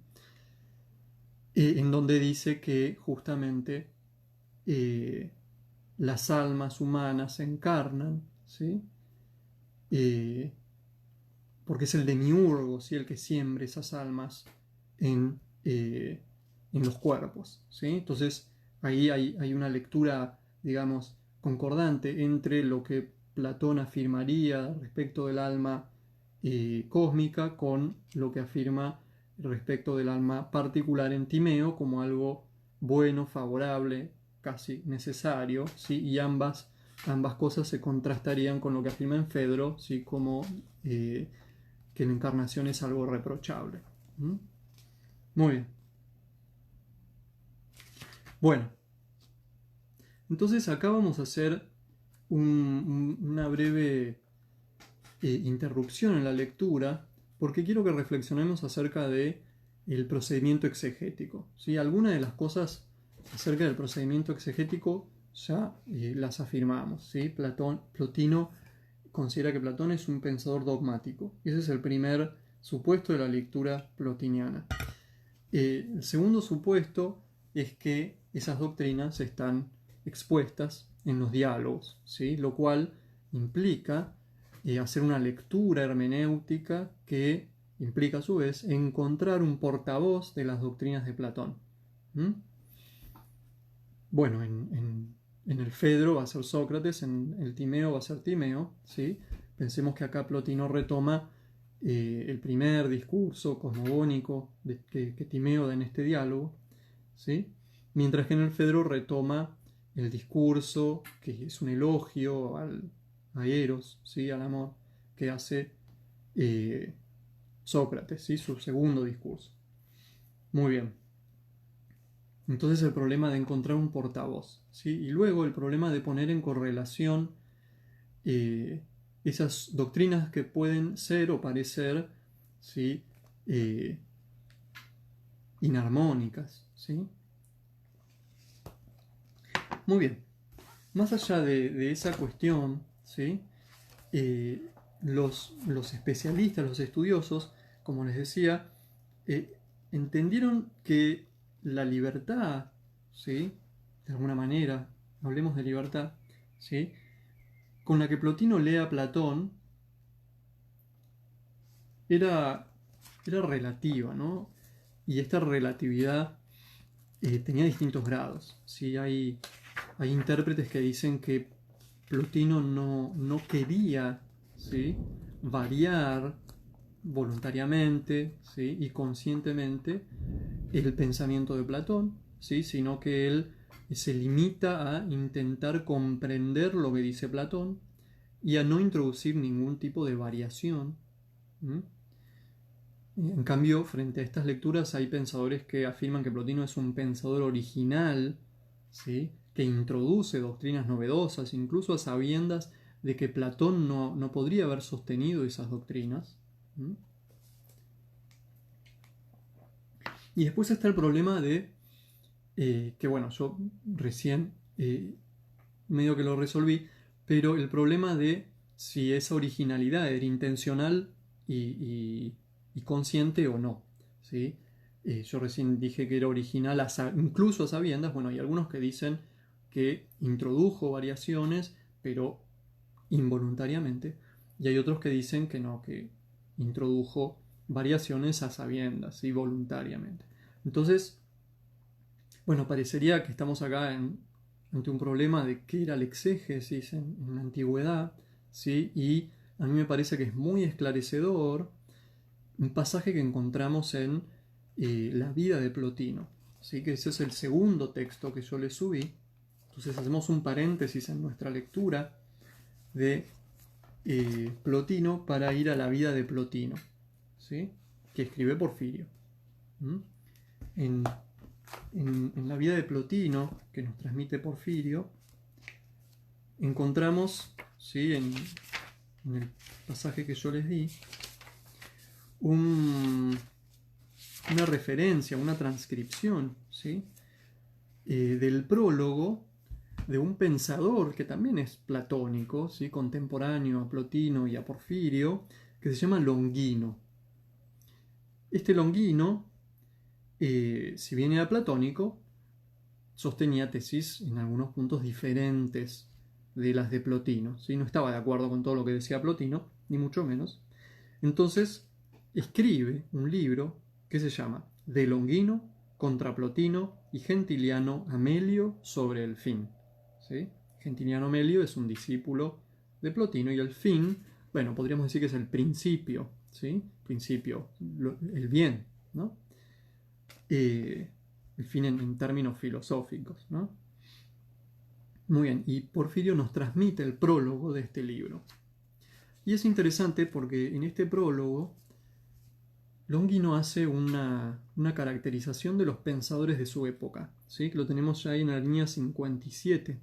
en donde dice que justamente las almas humanas se encarnan, ¿sí? Porque es el demiurgo, ¿sí? El que siembra esas almas en, los cuerpos, ¿sí? Entonces ahí hay una lectura, digamos, concordante entre lo que Platón afirmaría respecto del alma cósmica con lo que afirma respecto del alma particular en Timeo como algo bueno, favorable, casi necesario, ¿sí? Y ambas cosas se contrastarían con lo que afirma en Fedro, ¿sí? Como que la encarnación es algo reprochable. ¿Mm? Muy bien. Bueno, entonces acá vamos a hacer una breve interrupción en la lectura porque quiero que reflexionemos acerca de el procedimiento exegético, ¿sí? Algunas de las cosas acerca del procedimiento exegético ya las afirmamos, ¿sí? Plotino considera que Platón es un pensador dogmático. Ese es el primer supuesto de la lectura plotiniana. El segundo supuesto es que esas doctrinas están expuestas en los diálogos, ¿sí? Lo cual implica hacer una lectura hermenéutica que implica a su vez encontrar un portavoz de las doctrinas de Platón. ¿Mm? Bueno, en el Fedro va a ser Sócrates, en el Timeo va a ser Timeo, ¿sí? Pensemos que acá Plotino retoma el primer discurso cosmogónico que Timeo da en este diálogo, ¿sí? Mientras que en el Fedro retoma el discurso, que es un elogio a Eros, ¿sí? Al amor, que hace Sócrates, ¿sí? Su segundo discurso. Muy bien. Entonces el problema de encontrar un portavoz, ¿sí? Y luego el problema de poner en correlación esas doctrinas que pueden ser o parecer, ¿sí? Inarmónicas, ¿sí? Muy bien. Más allá de esa cuestión, ¿sí? Los especialistas, los estudiosos, como les decía, entendieron que la libertad, ¿sí? De alguna manera, hablemos de libertad, ¿sí? Con la que Plotino lee a Platón era, era relativa, ¿no? Y esta relatividad tenía distintos grados, ¿sí? Hay intérpretes que dicen que Plotino no quería, ¿sí? Variar voluntariamente, ¿sí? Y conscientemente el pensamiento de Platón, ¿sí? Sino que él se limita a intentar comprender lo que dice Platón y a no introducir ningún tipo de variación. ¿Mm? En cambio, frente a estas lecturas hay pensadores que afirman que Plotino es un pensador original, ¿sí? Que introduce doctrinas novedosas, incluso a sabiendas de que Platón no podría haber sostenido esas doctrinas. ¿Mm? Y después está el problema de, que bueno, yo recién medio que lo resolví, pero el problema de si esa originalidad era intencional y consciente o no, ¿sí? Yo recién dije que era original incluso a sabiendas. Bueno, hay algunos que dicen que introdujo variaciones, pero involuntariamente, y hay otros que dicen que no, que introdujo variaciones a sabiendas y voluntariamente. Entonces, bueno, parecería que estamos acá ante un problema de qué era la exégesis en la antigüedad, ¿sí? Y a mí me parece que es muy esclarecedor un pasaje que encontramos en la vida de Plotino, ¿sí? Que ese es el segundo texto que yo le subí. Entonces hacemos un paréntesis en nuestra lectura de Plotino para ir a la vida de Plotino, ¿sí? Que escribe Porfirio. ¿Mm? En, en la vida de Plotino, que nos transmite Porfirio, encontramos, ¿sí? En el pasaje que yo les di, una referencia, una transcripción, ¿sí? Del prólogo de un pensador que también es platónico, ¿sí? Contemporáneo a Plotino y a Porfirio, que se llama Longino. Este Longino, si bien era platónico, sostenía tesis en algunos puntos diferentes de las de Plotino, ¿sí? No estaba de acuerdo con todo lo que decía Plotino, ni mucho menos. Entonces escribe un libro que se llama De Longino contra Plotino y Gentiliano Amelio sobre el fin, ¿sí? Gentiliano Amelio es un discípulo de Plotino y el fin, bueno, podríamos decir que es el principio, ¿sí? Principio, el bien, ¿no? El fin en términos filosóficos, ¿no? Muy bien, y Porfirio nos transmite el prólogo de este libro. Y es interesante porque en este prólogo Longino hace una caracterización de los pensadores de su época, ¿sí? Que lo tenemos ya ahí en la línea 57,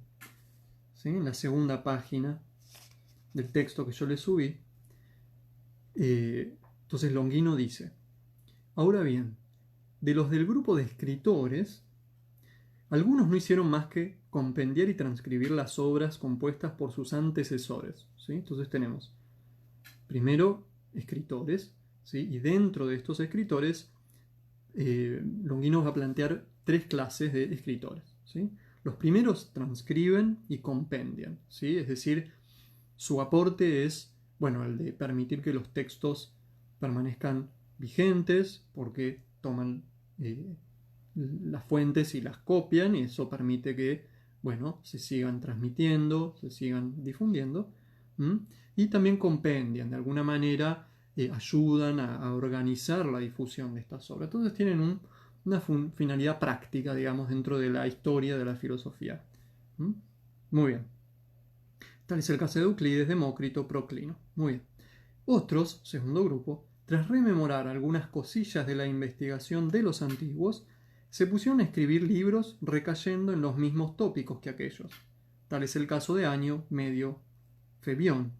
¿sí? En la segunda página del texto que yo le subí. Entonces Longino dice: ahora bien, de los del grupo de escritores, algunos no hicieron más que compendiar y transcribir las obras compuestas por sus antecesores, ¿sí? Entonces tenemos primero escritores, ¿sí? Y dentro de estos escritores Longino va a plantear tres clases de escritores, ¿sí? Los primeros transcriben y compendian, ¿sí? Es decir, su aporte es, bueno, el de permitir que los textos permanezcan vigentes porque toman las fuentes y las copian, y eso permite que, bueno, se sigan transmitiendo, se sigan difundiendo. ¿Mm? Y también compendian, de alguna manera ayudan a organizar la difusión de estas obras. Entonces tienen una finalidad práctica, digamos, dentro de la historia de la filosofía. ¿Mm? Muy bien. Tal es el caso de Euclides, Demócrito, Proclino. Muy bien. Otros, segundo grupo, tras rememorar algunas cosillas de la investigación de los antiguos, se pusieron a escribir libros recayendo en los mismos tópicos que aquellos. Tal es el caso de Año, Medio, Febión.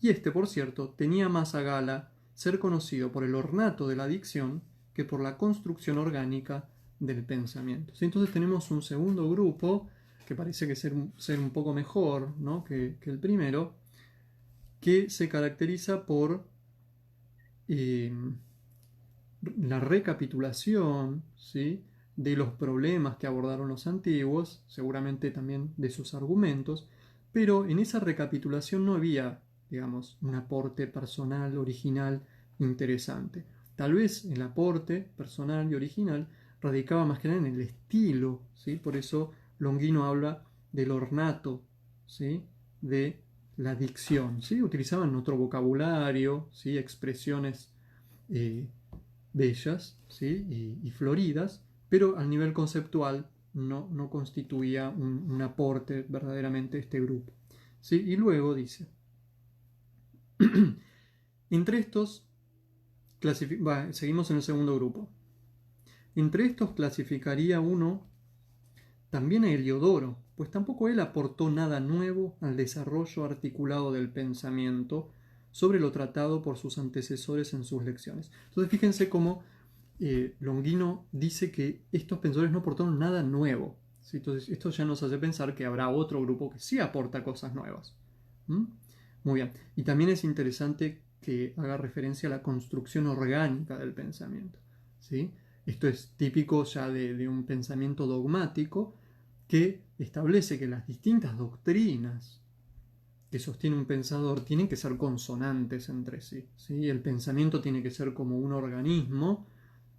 Y este, por cierto, tenía más a gala ser conocido por el ornato de la dicción que por la construcción orgánica del pensamiento. Entonces tenemos un segundo grupo que parece que ser un poco mejor, ¿no? que el primero, que se caracteriza por la recapitulación, ¿sí?, de los problemas que abordaron los antiguos, seguramente también de sus argumentos, pero en esa recapitulación no había, digamos, un aporte personal, original, interesante. Tal vez el aporte personal y original radicaba más que nada en el estilo, ¿sí? Por eso Longino habla del ornato, ¿sí?, de la dicción, ¿sí? Utilizaban otro vocabulario, ¿sí?, expresiones eh, bellas, ¿sí?, y floridas, pero al nivel conceptual no constituía un aporte verdaderamente este grupo, ¿sí? Y luego dice, entre estos, seguimos en el segundo grupo, entre estos clasificaría uno también a Heliodoro, pues tampoco él aportó nada nuevo al desarrollo articulado del pensamiento sobre lo tratado por sus antecesores en sus lecciones. Entonces fíjense cómo Longino dice que estos pensadores no aportaron nada nuevo, ¿sí? Entonces esto ya nos hace pensar que habrá otro grupo que sí aporta cosas nuevas. ¿Mm? Muy bien. Y también es interesante que haga referencia a la construcción orgánica del pensamiento, ¿sí? Esto es típico ya de un pensamiento dogmático que establece que las distintas doctrinas que sostiene un pensador tienen que ser consonantes entre sí, ¿sí? El pensamiento tiene que ser como un organismo,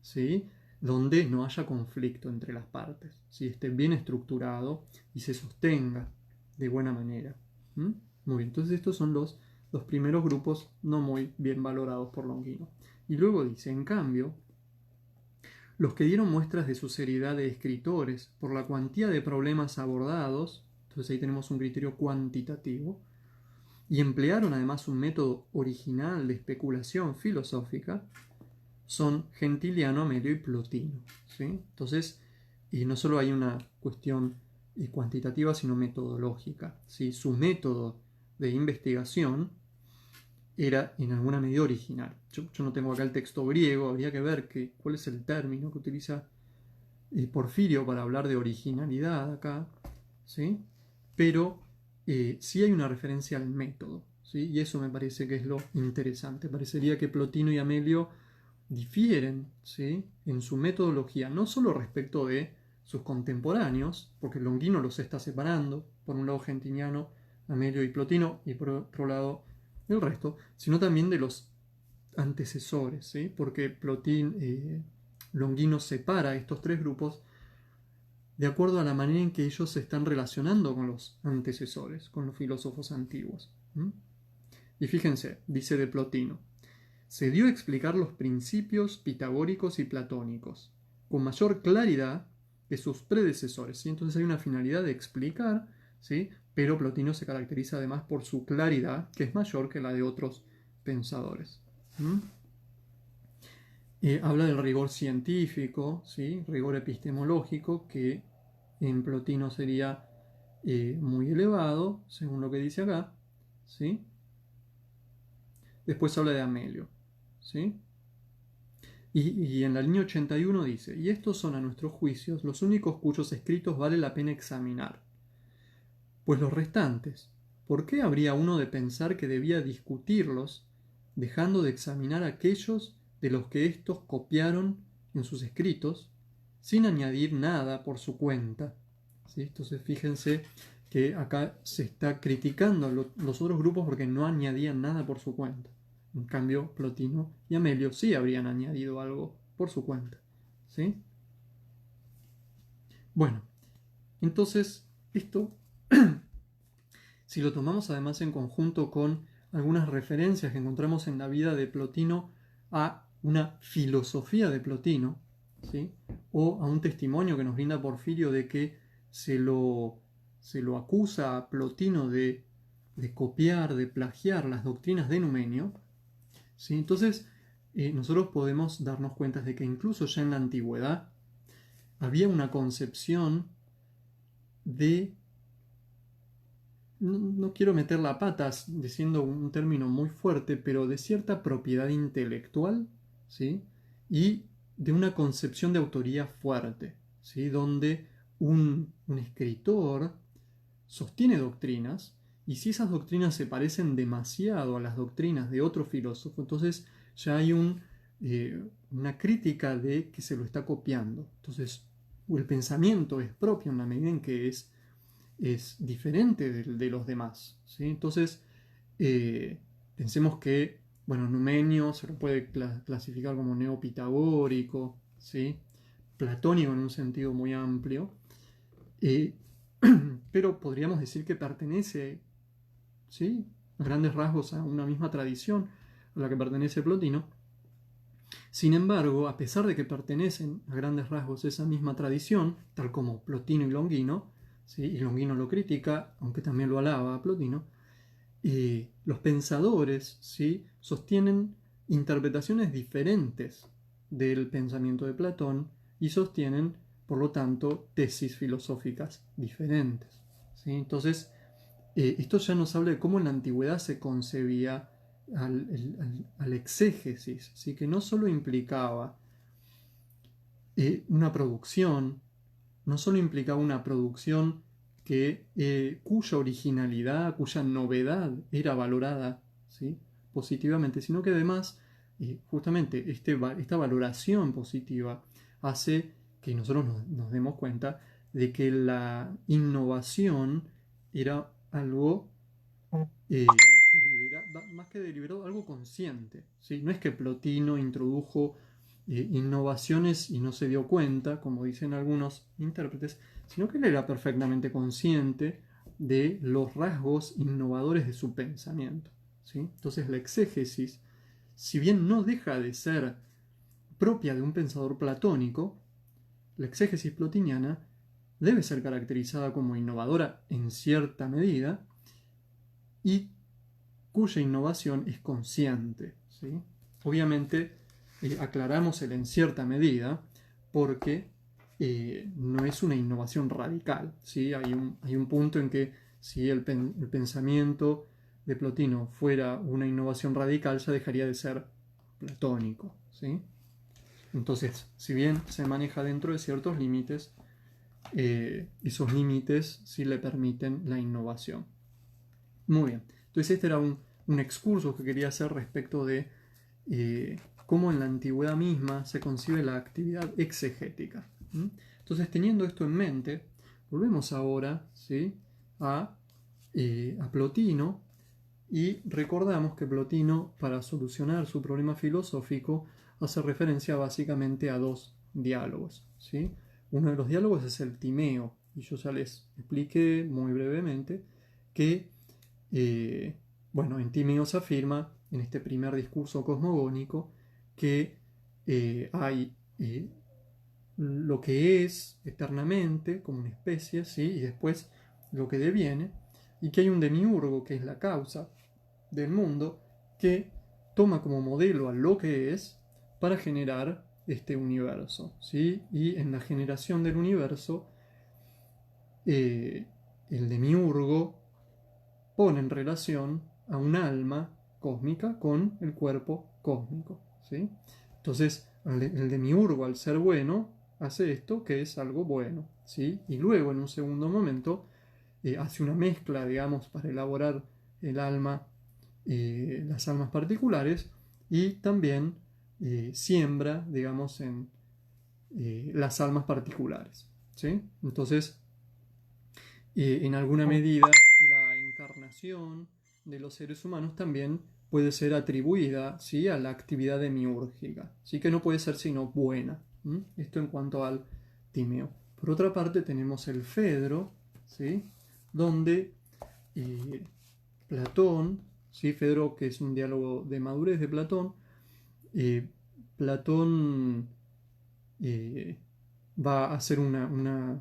¿sí?, donde no haya conflicto entre las partes, ¿sí?, esté bien estructurado y se sostenga de buena manera. ¿Mm? Muy bien, entonces estos son los primeros grupos no muy bien valorados por Longino. Y luego dice, en cambio, los que dieron muestras de su seriedad de escritores por la cuantía de problemas abordados, entonces ahí tenemos un criterio cuantitativo, y emplearon además un método original de especulación filosófica, son Gentiliano, Amelio y Plotino, ¿sí? Entonces, no solo hay una cuestión cuantitativa, sino metodológica, ¿sí? Su método de investigación era en alguna medida original. Yo no tengo acá el texto griego, habría que ver cuál es el término que utiliza Porfirio para hablar de originalidad acá, ¿sí? Pero sí hay una referencia al método, ¿sí? Y eso me parece que es lo interesante. Parecería que Plotino y Amelio difieren, ¿sí?, en su metodología, no solo respecto de sus contemporáneos, porque Longino los está separando, por un lado Gentiliano, Amelio y Plotino, y por otro lado el resto, sino también de los antecesores, ¿sí? Porque Longino separa estos tres grupos de acuerdo a la manera en que ellos se están relacionando con los antecesores, con los filósofos antiguos. ¿Mm? Y fíjense, dice de Plotino, se dio a explicar los principios pitagóricos y platónicos con mayor claridad que sus predecesores, ¿sí? Entonces hay una finalidad de explicar, ¿sí?, pero Plotino se caracteriza además por su claridad, que es mayor que la de otros pensadores. ¿Mm? Habla del rigor científico, ¿sí?, rigor epistemológico, que en Plotino sería muy elevado, según lo que dice acá, ¿sí? Después habla de Amelio, ¿sí? Y en la línea 81 dice, y estos son a nuestros juicios los únicos cuyos escritos vale la pena examinar. Pues los restantes, ¿por qué habría uno de pensar que debía discutirlos, dejando de examinar aquellos de los que éstos copiaron en sus escritos, sin añadir nada por su cuenta? ¿Sí? Entonces fíjense que acá se está criticando los otros grupos porque no añadían nada por su cuenta. En cambio, Plotino y Amelio sí habrían añadido algo por su cuenta. ¿Sí? Bueno, entonces esto, si lo tomamos además en conjunto con algunas referencias que encontramos en la vida de Plotino a una filosofía de Plotino, ¿sí?, o a un testimonio que nos brinda Porfirio de que se lo acusa a Plotino de copiar, de plagiar las doctrinas de Numenio, ¿sí? Entonces nosotros podemos darnos cuenta de que incluso ya en la antigüedad había una concepción de, no quiero meter la pata diciendo un término muy fuerte, pero de cierta propiedad intelectual, ¿sí?, y de una concepción de autoría fuerte, ¿sí?, donde un escritor sostiene doctrinas, y si esas doctrinas se parecen demasiado a las doctrinas de otro filósofo, entonces ya hay una crítica de que se lo está copiando. Entonces, el pensamiento es propio en la medida en que es diferente de los demás, ¿sí? Entonces, pensemos que, bueno, Numenio se lo puede clasificar como neopitagórico, ¿sí? Platónico en un sentido muy amplio, pero podríamos decir que pertenece, ¿sí?, a grandes rasgos a una misma tradición a la que pertenece Plotino. Sin embargo, a pesar de que pertenecen a grandes rasgos a esa misma tradición, tal como Plotino y Longino, ¿sí?, y Longino lo critica, aunque también lo alaba a Plotino, los pensadores, ¿sí?, sostienen interpretaciones diferentes del pensamiento de Platón y sostienen, por lo tanto, tesis filosóficas diferentes, ¿sí? Entonces, esto ya nos habla de cómo en la antigüedad se concebía al exégesis, ¿sí?, que no solo implicaba una producción, no solo implicaba una producción cuya originalidad, cuya novedad era valorada, ¿sí?, positivamente, sino que además, justamente esta valoración positiva hace que nosotros nos demos cuenta de que la innovación era algo más que deliberado, algo consciente, ¿sí? No es que Plotino introdujo innovaciones y no se dio cuenta, como dicen algunos intérpretes, sino que él era perfectamente consciente de los rasgos innovadores de su pensamiento, ¿sí? Entonces la exégesis, si bien no deja de ser propia de un pensador platónico, la exégesis plotiniana debe ser caracterizada como innovadora en cierta medida y cuya innovación es consciente, ¿sí? Obviamente aclaramos el en cierta medida porque no es una innovación radical, ¿sí? Hay un punto en que si el pensamiento de Plotino fuera una innovación radical ya dejaría de ser platónico, ¿sí? Entonces, si bien se maneja dentro de ciertos límites, esos límites sí le permiten la innovación. Muy bien, entonces este era un excurso que quería hacer respecto de cómo en la antigüedad misma se concibe la actividad exegética. Entonces, teniendo esto en mente, volvemos ahora, ¿sí?, a Plotino, y recordamos que Plotino, para solucionar su problema filosófico, hace referencia básicamente a dos diálogos, ¿sí? Uno de los diálogos es el Timeo, y yo ya les expliqué muy brevemente que bueno, en Timeo se afirma, en este primer discurso cosmogónico, que hay lo que es eternamente, como una especie, ¿sí?, y después lo que deviene, y que hay un demiurgo, que es la causa del mundo, que toma como modelo a lo que es para generar este universo, ¿sí? Y en la generación del universo, el demiurgo pone en relación a un alma cósmica con el cuerpo cósmico, ¿sí? Entonces, el demiurgo, al ser bueno, hace esto que es algo bueno, ¿sí? Y luego, en un segundo momento, hace una mezcla, digamos, para elaborar el alma, las almas particulares, y también siembra, digamos, en las almas particulares, ¿sí? Entonces, en alguna medida, la encarnación de los seres humanos también puede ser atribuida, ¿sí?, a la actividad demiúrgica, ¿sí?, que no puede ser sino buena. Esto en cuanto al Timeo. Por otra parte tenemos el Fedro, ¿sí?, donde Platón, ¿sí?, Fedro, que es un diálogo de madurez de Platón, Platón va a hacer un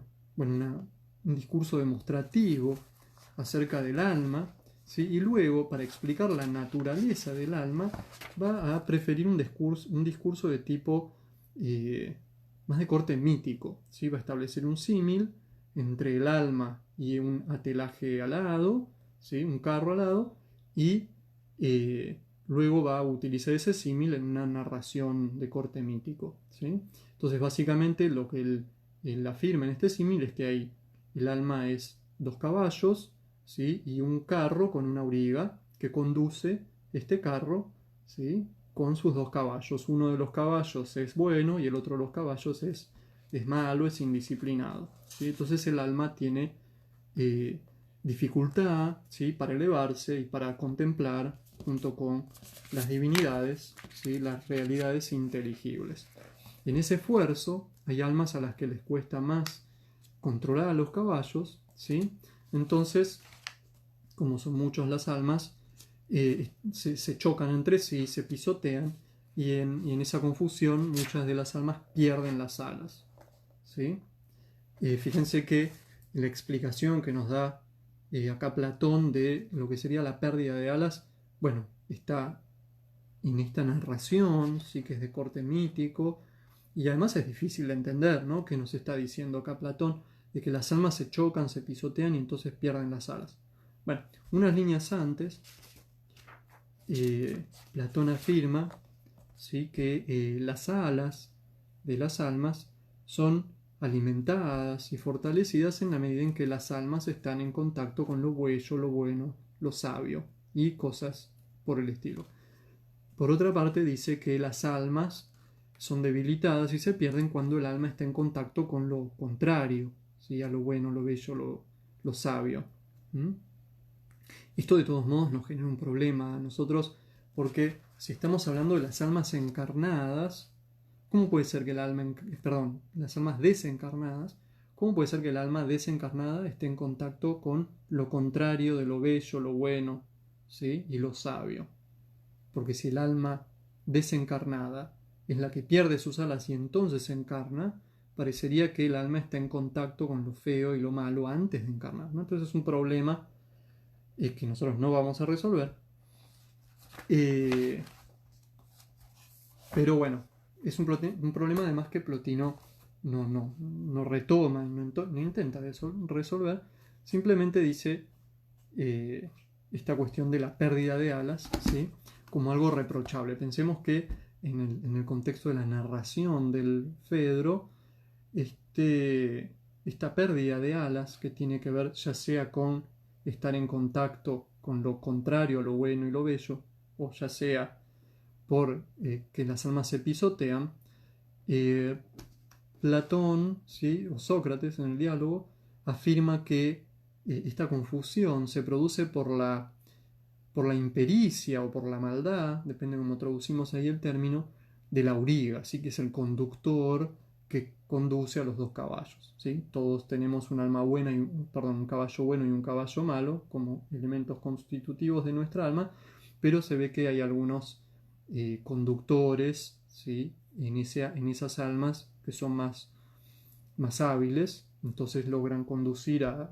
discurso demostrativo acerca del alma, ¿sí? Y luego, para explicar la naturaleza del alma, va a preferir un discurso de tipo más de corte mítico, ¿sí? Va a establecer un símil entre el alma y un atelaje alado, ¿sí?, un carro alado, y luego va a utilizar ese símil en una narración de corte mítico, ¿sí? Entonces, básicamente, lo que él afirma en este símil es que el alma es 2 caballos, ¿sí?, y un carro con una auriga que conduce este carro, ¿sí?, con sus dos caballos. Uno de los caballos es bueno y el otro de los caballos es malo, es indisciplinado, ¿sí? Entonces el alma tiene dificultad, ¿sí?, para elevarse y para contemplar junto con las divinidades, ¿sí?, las realidades inteligibles. En ese esfuerzo hay almas a las que les cuesta más controlar a los caballos, ¿sí? Entonces, como son muchos las almas, se chocan entre sí, se pisotean y en esa confusión muchas de las almas pierden las alas, ¿sí? Fíjense que la explicación que nos da acá Platón de lo que sería la pérdida de alas, bueno, está en esta narración, sí, que es de corte mítico, y además es difícil de entender, ¿no?, que nos está diciendo acá Platón, de que las almas se chocan, se pisotean y entonces pierden las alas. Bueno, unas líneas antes, Platón afirma, ¿sí?, que las alas de las almas son alimentadas y fortalecidas en la medida en que las almas están en contacto con lo bello, lo bueno, lo sabio y cosas por el estilo. Por otra parte, dice que las almas son debilitadas y se pierden cuando el alma está en contacto con lo contrario, ¿sí?, a lo bueno, lo bello, lo sabio. Esto de todos modos nos genera un problema a nosotros, porque si estamos hablando de las almas encarnadas, ¿cómo puede ser que las almas desencarnadas, cómo puede ser que el alma desencarnada esté en contacto con lo contrario de lo bello, lo bueno, ¿sí?, y lo sabio? Porque si el alma desencarnada es la que pierde sus alas y entonces se encarna, parecería que el alma está en contacto con lo feo y lo malo antes de encarnar, ¿no? Entonces es un problema que nosotros no vamos a resolver. Pero bueno, es un problema además que Plotino no retoma, no intenta resolver, simplemente dice esta cuestión de la pérdida de alas, ¿sí?, como algo reprochable. Pensemos que en el contexto de la narración del Fedro, esta pérdida de alas que tiene que ver ya sea con estar en contacto con lo contrario, lo bueno y lo bello, o ya sea por que las almas se pisotean, Platón, ¿sí?, o Sócrates en el diálogo afirma que esta confusión se produce por la impericia o por la maldad, depende de cómo traducimos ahí el término, del auriga, ¿sí?, que es el conductor que conduce a los dos caballos, ¿sí? Todos tenemos un alma buena un caballo bueno y un caballo malo como elementos constitutivos de nuestra alma, pero se ve que hay algunos conductores, ¿sí?, en esas almas que son más hábiles, entonces logran conducir a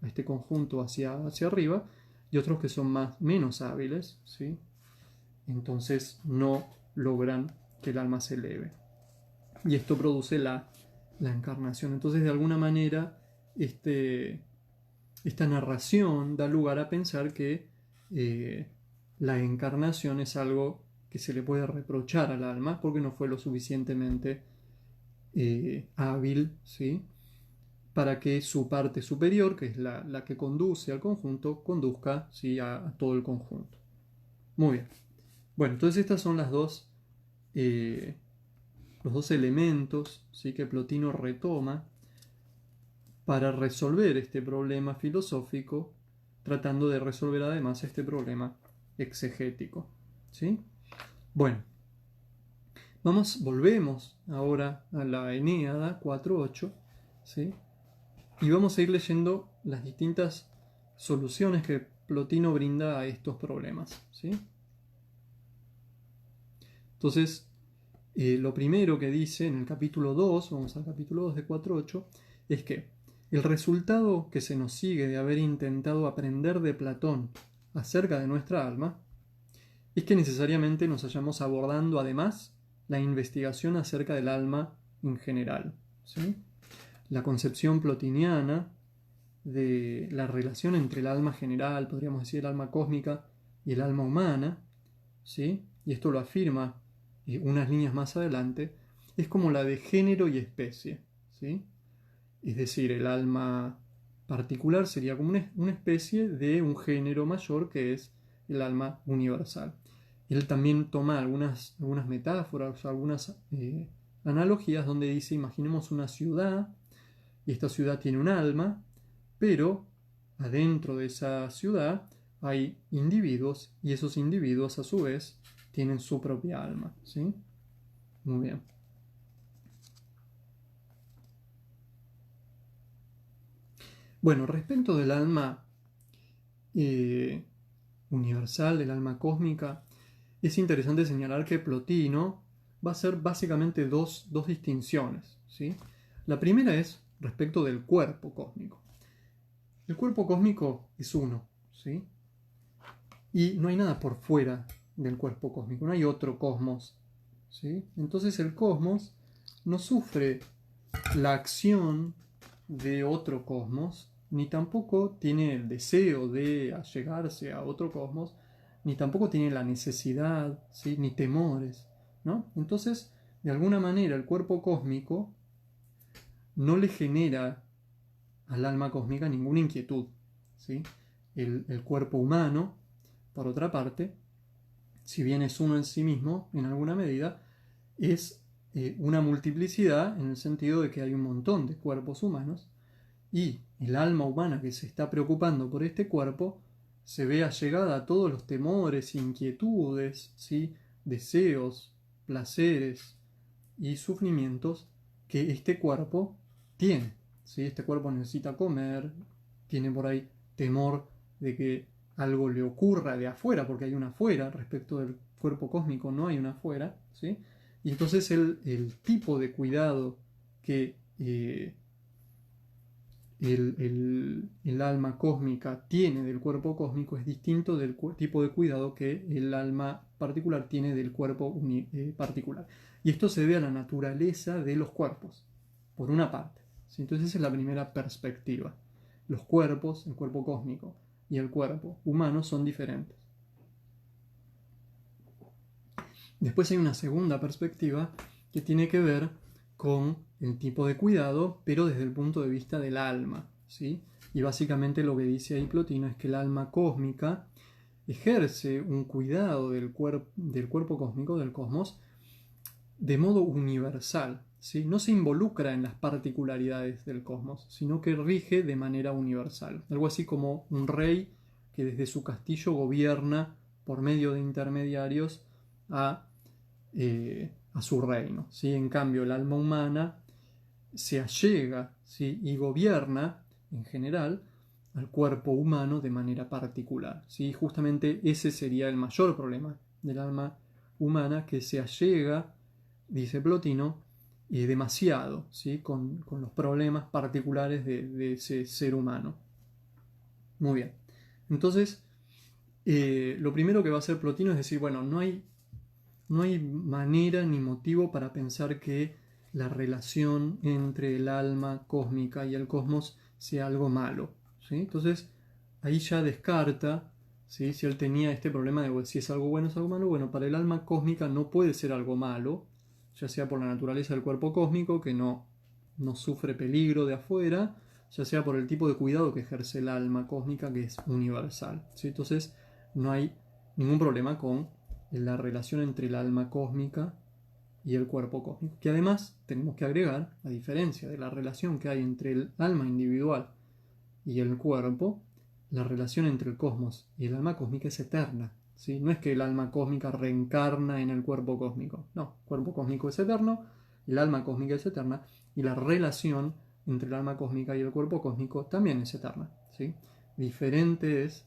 este conjunto hacia arriba, y otros que son menos hábiles, ¿sí?, entonces no logran que el alma se eleve. Y esto produce la encarnación. Entonces, de alguna manera, esta narración da lugar a pensar que la encarnación es algo que se le puede reprochar al alma porque no fue lo suficientemente hábil, ¿sí?, para que su parte superior, que es la que conduce al conjunto, conduzca, ¿sí?, a todo el conjunto. Muy bien. Bueno, entonces estas son los dos elementos, ¿sí?, que Plotino retoma para resolver este problema filosófico, tratando de resolver además este problema exegético, ¿sí? Bueno, volvemos ahora a la Eneada 4.8, ¿sí?, y vamos a ir leyendo las distintas soluciones que Plotino brinda a estos problemas, ¿sí? Entonces, lo primero que dice en el capítulo 2, vamos al capítulo 2 de 4.8, es que el resultado que se nos sigue de haber intentado aprender de Platón acerca de nuestra alma es que necesariamente nos hayamos abordando además la investigación acerca del alma en general, ¿sí? La concepción plotiniana de la relación entre el alma general, podríamos decir el alma cósmica, y el alma humana, ¿sí?, y esto lo afirma unas líneas más adelante, es como la de género y especie, ¿sí? Es decir, el alma particular sería como una especie de un género mayor que es el alma universal. él también toma algunas metáforas, algunas analogías donde dice, imaginemos una ciudad, y esta ciudad tiene un alma, pero adentro de esa ciudad hay individuos, y esos individuos a su vez tienen su propia alma, ¿sí? Muy bien. Bueno, respecto del alma universal, del alma cósmica, es interesante señalar que Plotino va a hacer básicamente dos distinciones, ¿sí? La primera es respecto del cuerpo cósmico. El cuerpo cósmico es uno, ¿sí? Y no hay nada por fuera del cuerpo cósmico, no hay otro cosmos, ¿sí? Entonces el cosmos no sufre la acción de otro cosmos, ni tampoco tiene el deseo de allegarse a otro cosmos, ni tampoco tiene la necesidad, ¿sí? Ni temores, ¿no? Entonces, de alguna manera, el cuerpo cósmico no le genera al alma cósmica ninguna inquietud, ¿sí? El cuerpo humano, por otra parte, si bien es uno en sí mismo, en alguna medida, es una multiplicidad en el sentido de que hay un montón de cuerpos humanos y el alma humana que se está preocupando por este cuerpo se ve allegada a todos los temores, inquietudes, ¿sí? Deseos, placeres y sufrimientos que este cuerpo tiene, ¿sí? Este cuerpo necesita comer, tiene por ahí temor de que algo le ocurra de afuera, porque hay una afuera, respecto del cuerpo cósmico no hay una afuera, ¿sí? Y entonces el tipo de cuidado que el alma cósmica tiene del cuerpo cósmico es distinto del tipo de cuidado que el alma particular tiene del cuerpo particular. Y esto se debe a la naturaleza de los cuerpos, por una parte, ¿sí? Entonces esa es la primera perspectiva. Los cuerpos, el cuerpo cósmico y el cuerpo humano son diferentes. Después hay una segunda perspectiva que tiene que ver con el tipo de cuidado, pero desde el punto de vista del alma, ¿sí? Y básicamente lo que dice ahí Plotino es que el alma cósmica ejerce un cuidado del cuerpo cósmico, del cosmos, de modo universal, ¿sí? No se involucra en las particularidades del cosmos, sino que rige de manera universal. Algo así como un rey que desde su castillo gobierna por medio de intermediarios a su reino, ¿sí? En cambio, el alma humana se allega, ¿sí? Y gobierna, en general, al cuerpo humano de manera particular, ¿sí? Justamente ese sería el mayor problema del alma humana, que se allega, dice Plotino, demasiado, ¿sí? Con los problemas particulares de ese ser humano. Muy bien. Entonces, lo primero que va a hacer Plotino es decir, bueno, no hay manera ni motivo para pensar que la relación entre el alma cósmica y el cosmos sea algo malo, ¿sí? Entonces ahí ya descarta, ¿sí? Si él tenía este problema de si es algo bueno o es algo malo. Bueno, para el alma cósmica no puede ser algo malo, ya sea por la naturaleza del cuerpo cósmico, que no sufre peligro de afuera, ya sea por el tipo de cuidado que ejerce el alma cósmica, que es universal, ¿sí? Entonces no hay ningún problema con la relación entre el alma cósmica y el cuerpo cósmico, que además tenemos que agregar, a diferencia de la relación que hay entre el alma individual y el cuerpo, la relación entre el cosmos y el alma cósmica es eterna, ¿sí? No es que el alma cósmica reencarna en el cuerpo cósmico, no, el cuerpo cósmico es eterno, el alma cósmica es eterna, y la relación entre el alma cósmica y el cuerpo cósmico también es eterna, ¿sí? Diferente es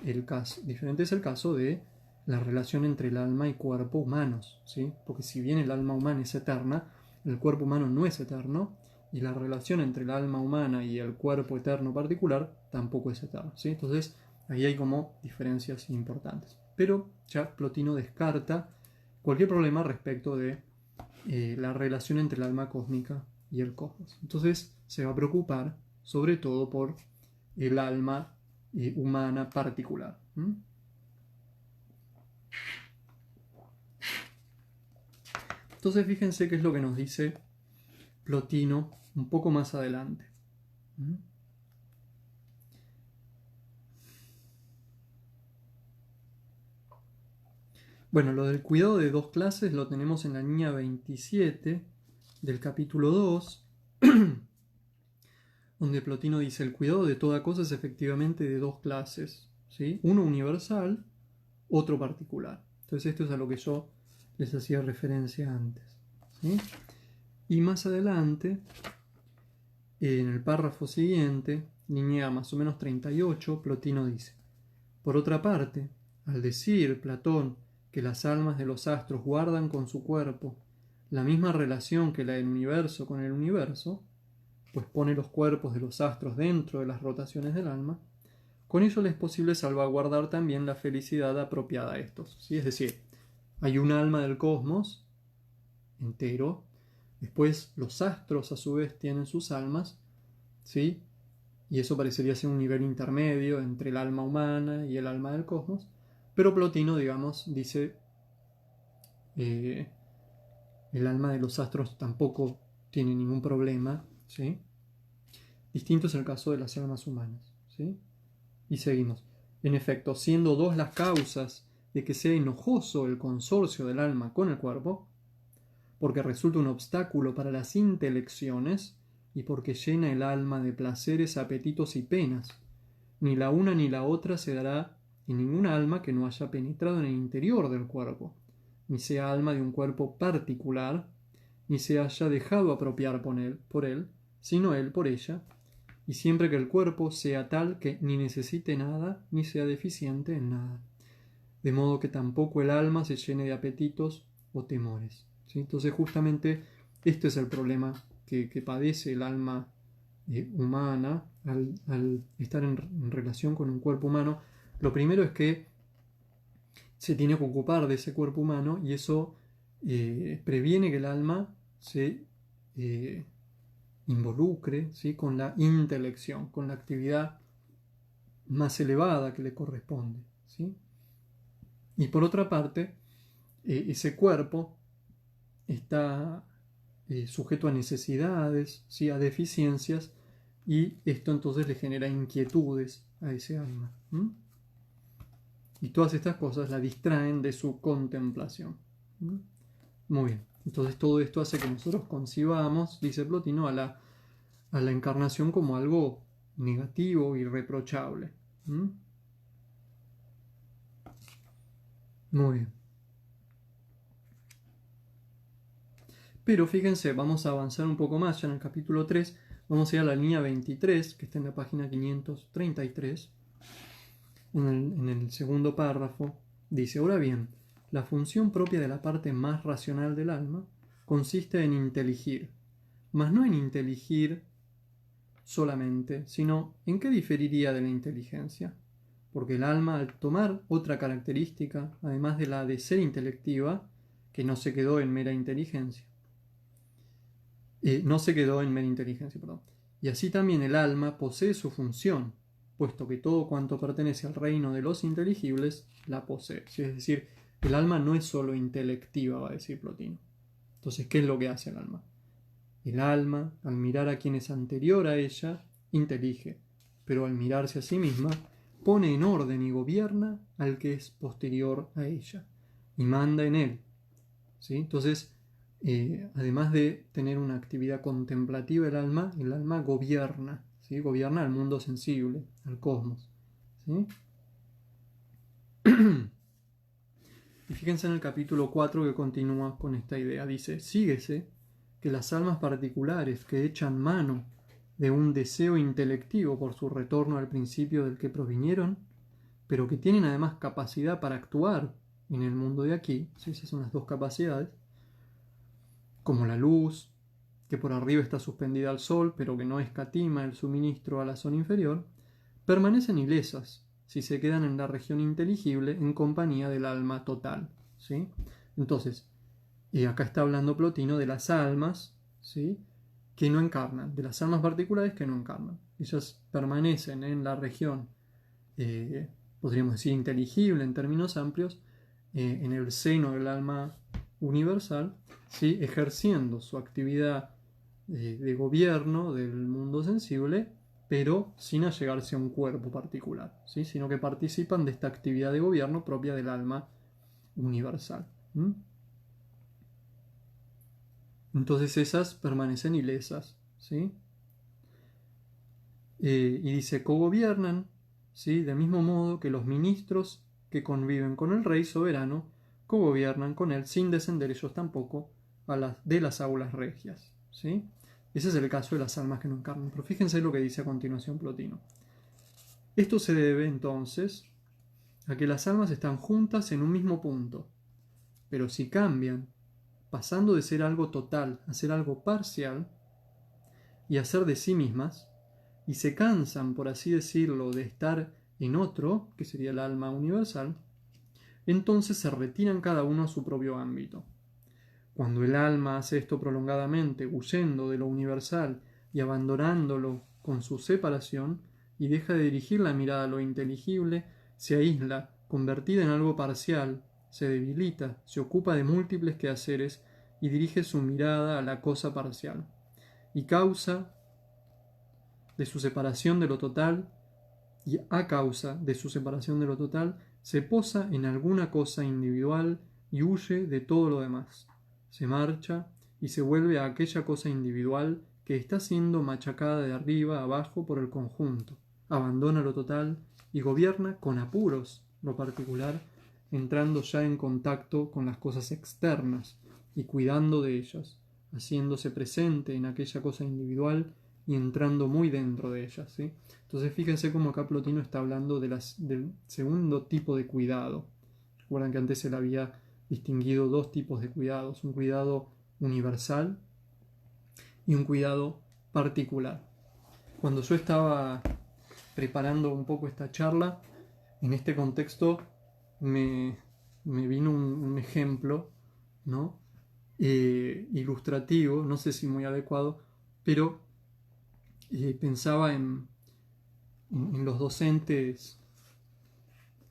el caso de la relación entre el alma y cuerpo humanos, ¿sí? Porque si bien el alma humana es eterna, el cuerpo humano no es eterno, y la relación entre el alma humana y el cuerpo eterno particular tampoco es eterna, ¿sí? Entonces ahí hay como diferencias importantes. Pero ya Plotino descarta cualquier problema respecto de la relación entre el alma cósmica y el cosmos. Entonces se va a preocupar sobre todo por el alma humana particular. Entonces fíjense qué es lo que nos dice Plotino un poco más adelante. Bueno, lo del cuidado de dos clases lo tenemos en la línea 27 del capítulo 2, donde Plotino dice: el cuidado de toda cosa es efectivamente de dos clases, ¿sí? Uno universal, otro particular. Entonces esto es a lo que yo les hacía referencia antes, ¿sí? Y más adelante, en el párrafo siguiente, línea más o menos 38, Plotino dice: por otra parte, al decir Platón que las almas de los astros guardan con su cuerpo la misma relación que la del universo con el universo, pues pone los cuerpos de los astros dentro de las rotaciones del alma, con ello les es posible salvaguardar también la felicidad apropiada a estos, ¿sí? Es decir, hay un alma del cosmos entero, después los astros a su vez tienen sus almas, ¿sí? Y eso parecería ser un nivel intermedio entre el alma humana y el alma del cosmos, pero Plotino, digamos, dice el alma de los astros tampoco tiene ningún problema, ¿sí? Distinto es el caso de las almas humanas, ¿sí? Y seguimos. En efecto, siendo dos las causas de que sea enojoso el consorcio del alma con el cuerpo, porque resulta un obstáculo para las intelecciones y porque llena el alma de placeres, apetitos y penas, ni la una ni la otra se dará en ninguna alma que no haya penetrado en el interior del cuerpo, ni sea alma de un cuerpo particular, ni se haya dejado apropiar por él, sino él por ella, y siempre que el cuerpo sea tal que ni necesite nada, ni sea deficiente en nada, de modo que tampoco el alma se llene de apetitos o temores, ¿sí? Entonces justamente este es el problema que padece el alma humana al estar en relación con un cuerpo humano. Lo primero es que se tiene que ocupar de ese cuerpo humano y eso previene que el alma se involucre, ¿sí? Con la intelección, con la actividad más elevada que le corresponde, ¿sí? Y por otra parte, ese cuerpo está sujeto a necesidades, ¿sí? A deficiencias, y esto entonces le genera inquietudes a ese alma. Y todas estas cosas la distraen de su contemplación. Muy bien. Entonces todo esto hace que nosotros concibamos, dice Plotino, a la encarnación como algo negativo, irreprochable. Muy bien. Pero fíjense, vamos a avanzar un poco más ya en el capítulo 3. Vamos a ir a la línea 23, que está en la página 533. En el segundo párrafo dice: ahora bien, la función propia de la parte más racional del alma consiste en inteligir, mas no en inteligir solamente, sino en qué diferiría de la inteligencia. Porque el alma, al tomar otra característica, además de la de ser intelectiva, que no se quedó en mera inteligencia, perdón. Y así también el alma posee su función, puesto que todo cuanto pertenece al reino de los inteligibles la posee. Es decir, el alma no es solo intelectiva, va a decir Plotino. Entonces, ¿qué es lo que hace el alma? El alma, al mirar a quien es anterior a ella, intelige, pero al mirarse a sí misma, pone en orden y gobierna al que es posterior a ella, y manda en él, ¿sí? Entonces, además de tener una actividad contemplativa el alma gobierna, ¿sí? Gobierna al mundo sensible, al cosmos, ¿sí? Y fíjense en el capítulo 4 que continúa con esta idea. Dice: síguese que las almas particulares que echan mano de un deseo intelectivo por su retorno al principio del que provinieron, pero que tienen además capacidad para actuar en el mundo de aquí, ¿sí? Esas son las dos capacidades, como la luz, que por arriba está suspendida al sol, pero que no escatima el suministro a la zona inferior, permanecen ilesas si se quedan en la región inteligible en compañía del alma total, ¿sí? Entonces, acá está hablando Plotino de las almas, ¿sí? Que no encarnan, de las almas particulares que no encarnan. Ellas permanecen en la región, podríamos decir, inteligible en términos amplios, en el seno del alma universal, ¿sí? Ejerciendo su actividad de gobierno del mundo sensible, pero sin allegarse a un cuerpo particular, ¿sí? Sino que participan de esta actividad de gobierno propia del alma universal. Entonces esas permanecen ilesas, ¿sí? Y dice, cogobiernan, ¿sí? Del mismo modo que los ministros que conviven con el rey soberano cogobiernan con él sin descender ellos tampoco de las aulas regias, ¿sí? Ese es el caso de las almas que no encarnan. Pero fíjense lo que dice a continuación Plotino. Esto se debe entonces a que las almas están juntas en un mismo punto, pero si cambian, pasando de ser algo total a ser algo parcial y a ser de sí mismas, y se cansan, por así decirlo, de estar en otro, que sería el alma universal, entonces se retiran cada uno a su propio ámbito. Cuando el alma hace esto prolongadamente, huyendo de lo universal y abandonándolo con su separación, y deja de dirigir la mirada a lo inteligible, se aísla, convertida en algo parcial, se debilita, se ocupa de múltiples quehaceres y dirige su mirada a la cosa parcial. Y causa de su separación de lo total, y a causa de su separación de lo total, se posa en alguna cosa individual y huye de todo lo demás. Se marcha y se vuelve a aquella cosa individual que está siendo machacada de arriba a abajo por el conjunto. Abandona lo total y gobierna con apuros lo particular, entrando ya en contacto con las cosas externas y cuidando de ellas, haciéndose presente en aquella cosa individual y entrando muy dentro de ellas, ¿sí? Entonces fíjense cómo acá Plotino está hablando del segundo tipo de cuidado. Recuerdan que antes se le había distinguido dos tipos de cuidados, un cuidado universal y un cuidado particular. Cuando yo estaba preparando un poco esta charla, en este contexto me vino un ejemplo, ¿no? Ilustrativo, no sé si muy adecuado, pero pensaba en los docentes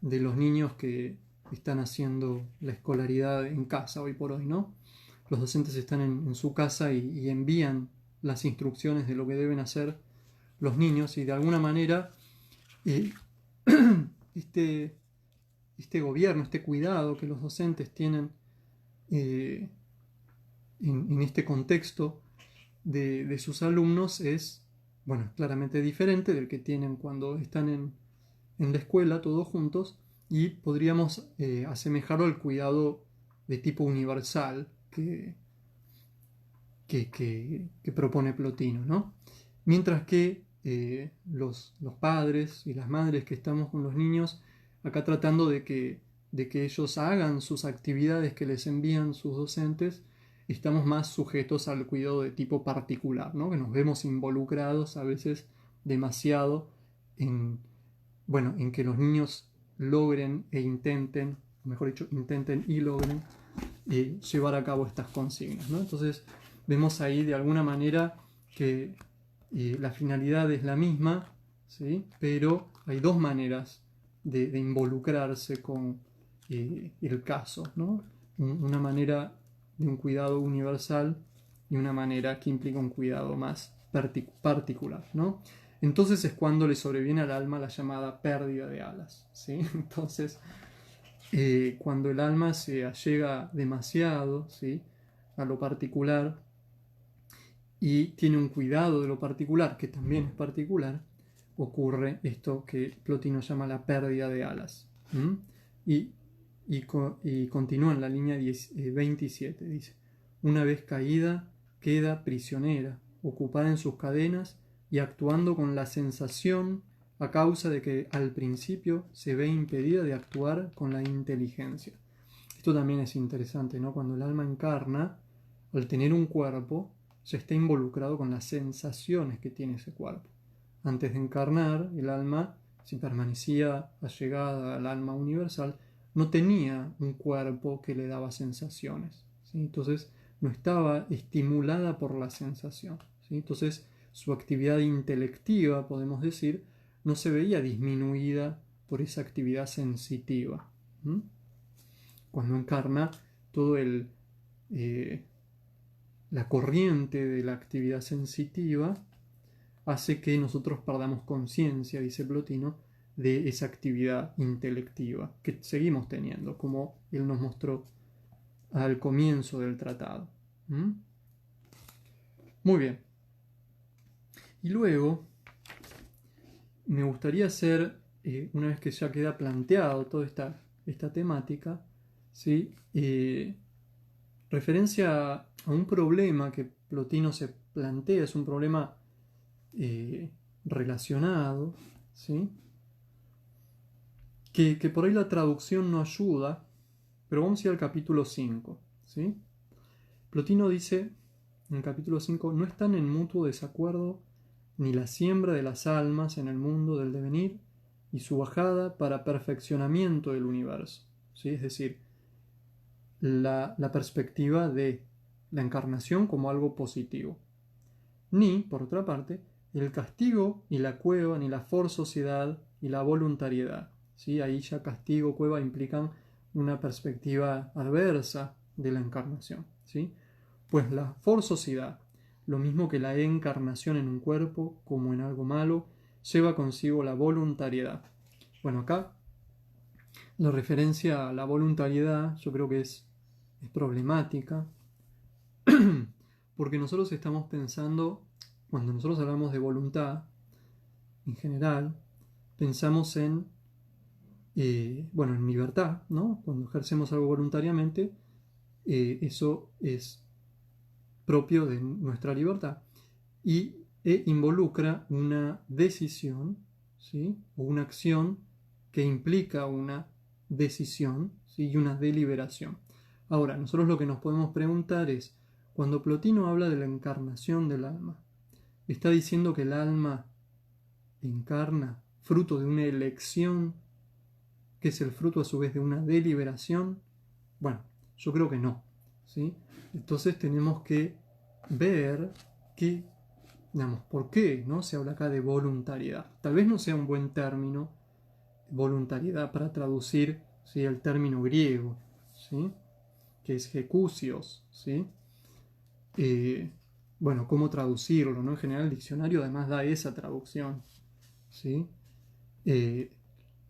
de los niños que están haciendo la escolaridad en casa hoy por hoy, ¿no? Los docentes están en su casa y envían las instrucciones de lo que deben hacer los niños y de alguna manera este gobierno, este cuidado que los docentes tienen en este contexto de sus alumnos es, bueno, claramente diferente del que tienen cuando están en la escuela todos juntos, y podríamos asemejarlo al cuidado de tipo universal que propone Plotino, ¿no? Mientras que los padres y las madres que estamos con los niños, acá tratando de que ellos hagan sus actividades que les envían sus docentes, estamos más sujetos al cuidado de tipo particular, ¿no? Que nos vemos involucrados a veces demasiado en que los niños logren e intenten, mejor dicho, intenten y logren llevar a cabo estas consignas, ¿no? Entonces vemos ahí de alguna manera que la finalidad es la misma, ¿sí? Pero hay dos maneras de involucrarse con el caso, ¿no? Una manera de un cuidado universal y una manera que implica un cuidado más particular, ¿no? Entonces es cuando le sobreviene al alma la llamada pérdida de alas, ¿sí? Entonces, cuando el alma se allega demasiado, ¿sí?, a lo particular y tiene un cuidado de lo particular, que también es particular, ocurre esto que Plotino llama la pérdida de alas. Y continúa en la línea 27, dice: una vez caída, queda prisionera, ocupada en sus cadenas y actuando con la sensación a causa de que al principio se ve impedida de actuar con la inteligencia. Esto también es interesante, ¿no? Cuando el alma encarna, al tener un cuerpo, se está involucrado con las sensaciones que tiene ese cuerpo. Antes de encarnar, el alma, si permanecía allegada al alma universal, no tenía un cuerpo que le daba sensaciones, ¿sí? Entonces no estaba estimulada por la sensación, ¿sí? Entonces su actividad intelectiva, podemos decir, no se veía disminuida por esa actividad sensitiva. Cuando encarna, todo la corriente de la actividad sensitiva hace que nosotros perdamos conciencia, dice Plotino, de esa actividad intelectiva que seguimos teniendo, como él nos mostró al comienzo del tratado. ¿Mm? Muy bien. Y luego me gustaría hacer, una vez que ya queda planteado toda esta temática, ¿sí? Referencia a un problema que Plotino se plantea, es un problema relacionado, ¿sí? Que por ahí la traducción no ayuda, pero vamos a ir al capítulo 5, ¿sí? Plotino dice en el capítulo 5, no están en mutuo desacuerdo ni la siembra de las almas en el mundo del devenir y su bajada para perfeccionamiento del universo, ¿sí? Es decir, la perspectiva de la encarnación como algo positivo. Ni, por otra parte, el castigo y la cueva, ni la forzosidad y la voluntariedad. ¿Sí? Ahí ya castigo, cueva implican una perspectiva adversa de la encarnación. ¿Sí? Pues la forzosidad, lo mismo que la encarnación en un cuerpo como en algo malo, lleva consigo la voluntariedad. Bueno, acá la referencia a la voluntariedad yo creo que es problemática porque nosotros estamos pensando, cuando nosotros hablamos de voluntad, en general, pensamos en libertad, ¿no? Cuando ejercemos algo voluntariamente, eso es propio de nuestra libertad e involucra una decisión, ¿sí? O una acción que implica una decisión, ¿sí? Y una deliberación. Ahora, nosotros lo que nos podemos preguntar es, cuando Plotino habla de la encarnación del alma, ¿está diciendo que el alma encarna fruto de una elección que es el fruto a su vez de una deliberación? Bueno, yo creo que no, ¿sí? Entonces tenemos que ver que, digamos, ¿por qué no se habla acá de voluntariedad? Tal vez no sea un buen término, voluntariedad, para traducir, ¿sí? El término griego, ¿sí? Que es hecusios, ¿sí? Bueno, ¿cómo traducirlo? ¿No? En general el diccionario además da esa traducción, ¿sí?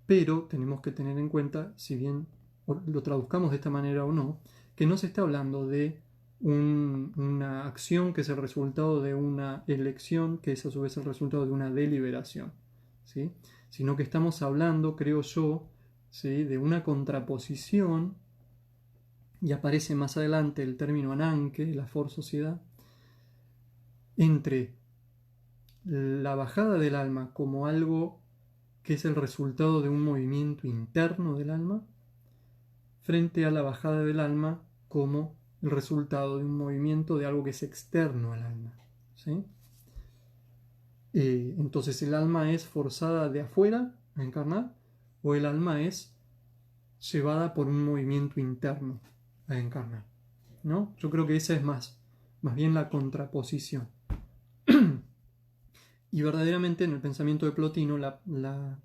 Pero tenemos que tener en cuenta, si bien lo traduzcamos de esta manera o no, que no se está hablando de una acción que es el resultado de una elección, que es a su vez el resultado de una deliberación, ¿sí? Sino que estamos hablando, creo yo, ¿sí? De una contraposición, y aparece más adelante el término ananke, la forzosidad, entre la bajada del alma como algo que es el resultado de un movimiento interno del alma, frente a la bajada del alma como el resultado de un movimiento de algo que es externo al alma, ¿sí? Entonces, ¿el alma es forzada de afuera a encarnar o el alma es llevada por un movimiento interno a encarnar? ¿No? Yo creo que esa es más bien la contraposición. Y verdaderamente en el pensamiento de Plotino la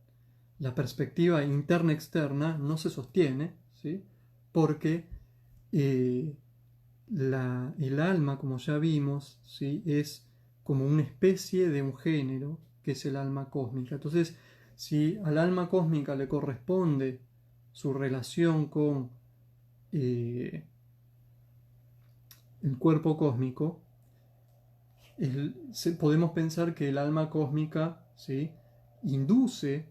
perspectiva interna-externa no se sostiene, ¿sí? Porque el alma, como ya vimos, ¿sí? Es como una especie de un género, que es el alma cósmica. Entonces, si al alma cósmica le corresponde su relación con el cuerpo cósmico, podemos pensar que el alma cósmica, ¿sí? Induce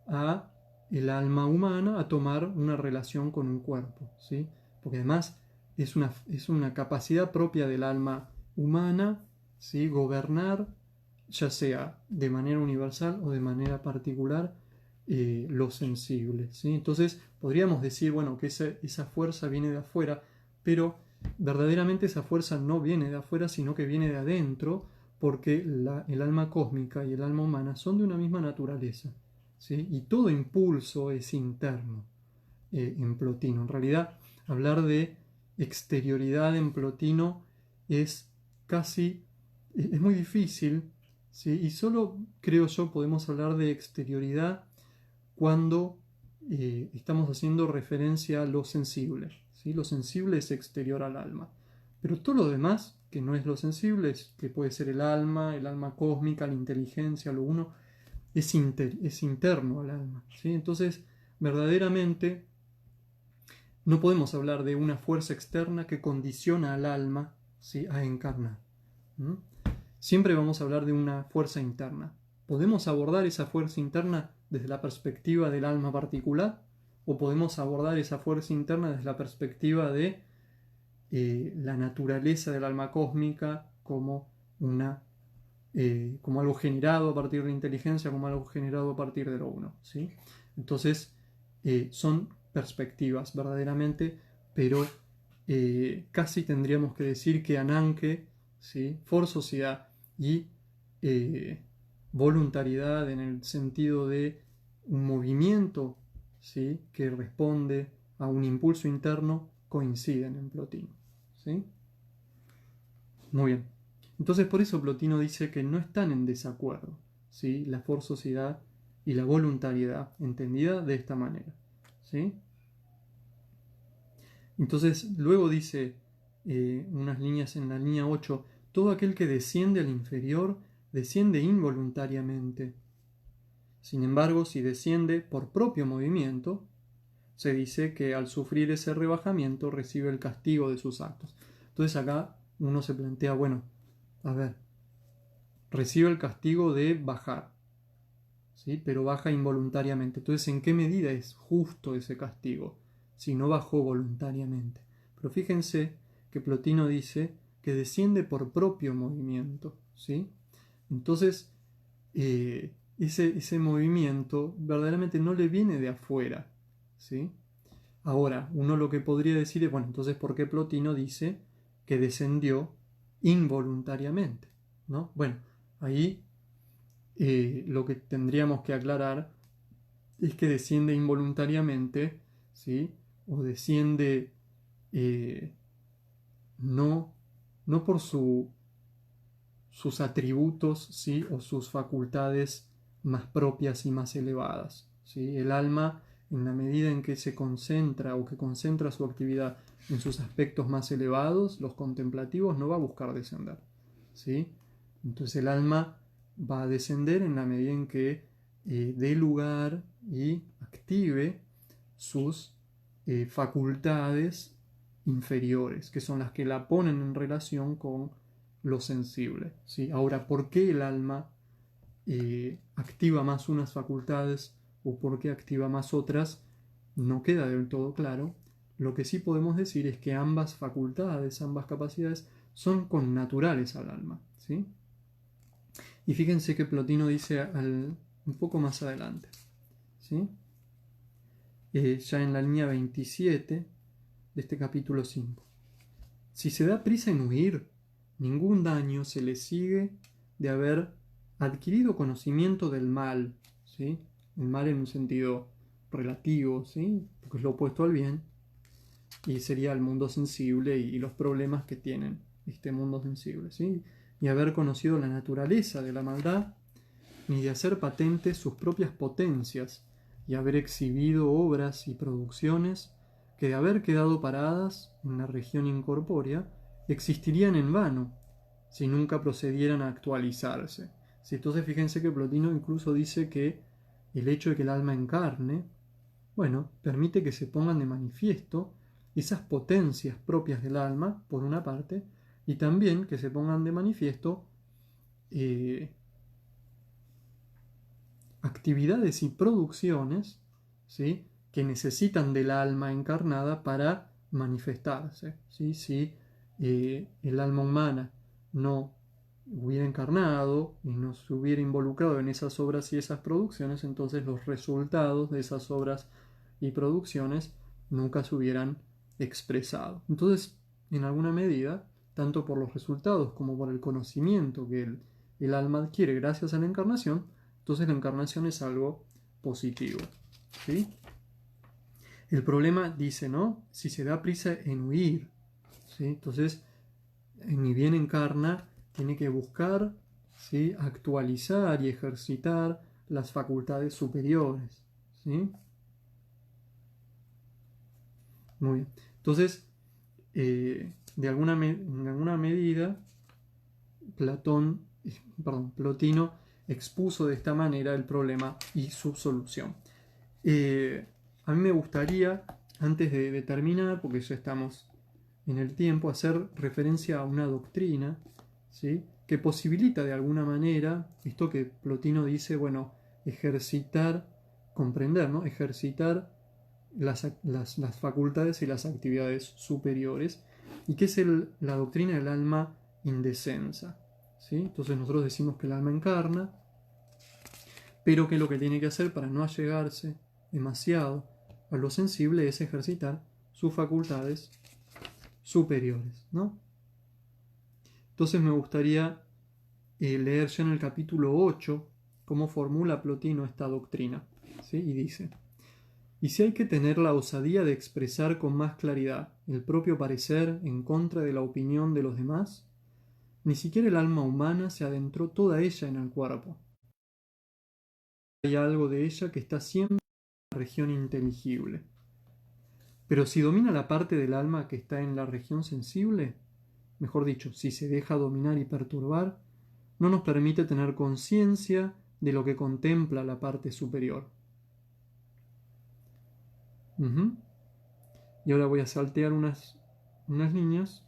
a el alma humana a tomar una relación con un cuerpo, ¿sí? Porque además es una capacidad propia del alma humana, ¿sí? Gobernar, ya sea de manera universal o de manera particular, lo sensible, ¿sí? Entonces podríamos decir, bueno, que esa fuerza viene de afuera, pero verdaderamente esa fuerza no viene de afuera, sino que viene de adentro, porque el alma cósmica y el alma humana son de una misma naturaleza, ¿sí? Y todo impulso es interno en Plotino. En realidad, hablar de exterioridad en Plotino es es muy difícil, ¿sí? Y solo, creo yo, podemos hablar de exterioridad cuando estamos haciendo referencia a lo sensible, ¿sí? Lo sensible es exterior al alma. Pero todo lo demás, que no es lo sensible, que puede ser el alma cósmica, la inteligencia, lo uno, es interno al alma, ¿sí? Entonces, verdaderamente, no podemos hablar de una fuerza externa que condiciona al alma, ¿sí?, a encarnar. ¿Mm? Siempre vamos a hablar de una fuerza interna. ¿Podemos abordar esa fuerza interna desde la perspectiva del alma particular? ¿O podemos abordar esa fuerza interna desde la perspectiva de la naturaleza del alma cósmica como como algo generado a partir de la inteligencia, como algo generado a partir de lo uno, ¿sí? Entonces, son perspectivas verdaderamente, pero casi tendríamos que decir que Ananke, ¿sí?, forzosidad y voluntariedad en el sentido de un movimiento, ¿sí?, que responde a un impulso interno, coinciden en Plotino, ¿sí? Muy bien. Entonces por eso Plotino dice que no están en desacuerdo, ¿sí?, la forzosidad y la voluntariedad, entendida de esta manera, ¿sí? Entonces luego dice unas líneas en la línea 8, todo aquel que desciende al inferior desciende involuntariamente. Sin embargo, si desciende por propio movimiento, se dice que al sufrir ese rebajamiento recibe el castigo de sus actos. Entonces acá uno se plantea, bueno, a ver, recibe el castigo de bajar, ¿sí?, pero baja involuntariamente. Entonces, ¿en qué medida es justo ese castigo si no bajó voluntariamente? Pero fíjense que Plotino dice que desciende por propio movimiento, ¿sí? Entonces, ese movimiento verdaderamente no le viene de afuera, ¿sí? Ahora, uno lo que podría decir es, bueno, entonces, ¿por qué Plotino dice que descendió involuntariamente? ¿No? Bueno, ahí lo que tendríamos que aclarar es que desciende involuntariamente, ¿sí?, o desciende eh, no, no por sus atributos, ¿sí?, o sus facultades más propias y más elevadas, ¿sí? El alma, en la medida en que se concentra o que concentra su actividad en sus aspectos más elevados, los contemplativos, no va a buscar descender, ¿sí? Entonces el alma va a descender en la medida en que dé lugar y active sus facultades inferiores, que son las que la ponen en relación con lo sensible, ¿sí? Ahora, ¿por qué el alma activa más unas facultades o por qué activa más otras? No queda del todo claro. Lo que sí podemos decir es que ambas facultades, ambas capacidades, son connaturales al alma, ¿sí? Y fíjense que Plotino dice un poco más adelante, ¿sí?, ya en la línea 27 de este capítulo 5. Si se da prisa en huir, ningún daño se le sigue de haber adquirido conocimiento del mal, ¿sí? El mal en un sentido relativo, ¿sí?, porque es lo opuesto al bien, y sería el mundo sensible y los problemas que tienen este mundo sensible, ¿sí? Ni haber conocido la naturaleza de la maldad, ni de hacer patentes sus propias potencias, y haber exhibido obras y producciones que de haber quedado paradas en la región incorpórea, existirían en vano, si nunca procedieran a actualizarse. Sí, entonces fíjense que Plotino incluso dice que el hecho de que el alma encarne, bueno, permite que se pongan de manifiesto esas potencias propias del alma, por una parte, y también que se pongan de manifiesto actividades y producciones, ¿sí?, que necesitan del alma encarnada para manifestarse, ¿sí? Si el alma humana no hubiera encarnado y no se hubiera involucrado en esas obras y esas producciones, entonces los resultados de esas obras y producciones nunca se hubieran expresado. Entonces, en alguna medida, tanto por los resultados como por el conocimiento que el alma adquiere gracias a la encarnación, entonces la encarnación es algo positivo, ¿sí? El problema dice, ¿no?, si se da prisa en huir, ¿sí? Entonces, ni bien encarna, tiene que buscar, ¿sí?, actualizar y ejercitar las facultades superiores, ¿sí? Muy bien. Entonces, en alguna medida, Plotino expuso de esta manera el problema y su solución. A mí me gustaría, antes de terminar, porque ya estamos en el tiempo, hacer referencia a una doctrina, ¿sí?, que posibilita de alguna manera esto que Plotino dice, bueno, ejercitar, comprender, ¿no?, ejercitar las facultades y las actividades superiores, y que es la doctrina del alma indescensa, ¿sí? Entonces nosotros decimos que el alma encarna, pero que lo que tiene que hacer para no allegarse demasiado a lo sensible es ejercitar sus facultades superiores, ¿no? Entonces me gustaría leer ya en el capítulo 8 cómo formula Plotino esta doctrina, ¿sí? Y dice: y si hay que tener la osadía de expresar con más claridad el propio parecer en contra de la opinión de los demás, ni siquiera el alma humana se adentró toda ella en el cuerpo. Hay algo de ella que está siempre en la región inteligible. Pero si domina la parte del alma que está en la región sensible, mejor dicho, si se deja dominar y perturbar, no nos permite tener conciencia de lo que contempla la parte superior. Y ahora voy a saltear unas líneas.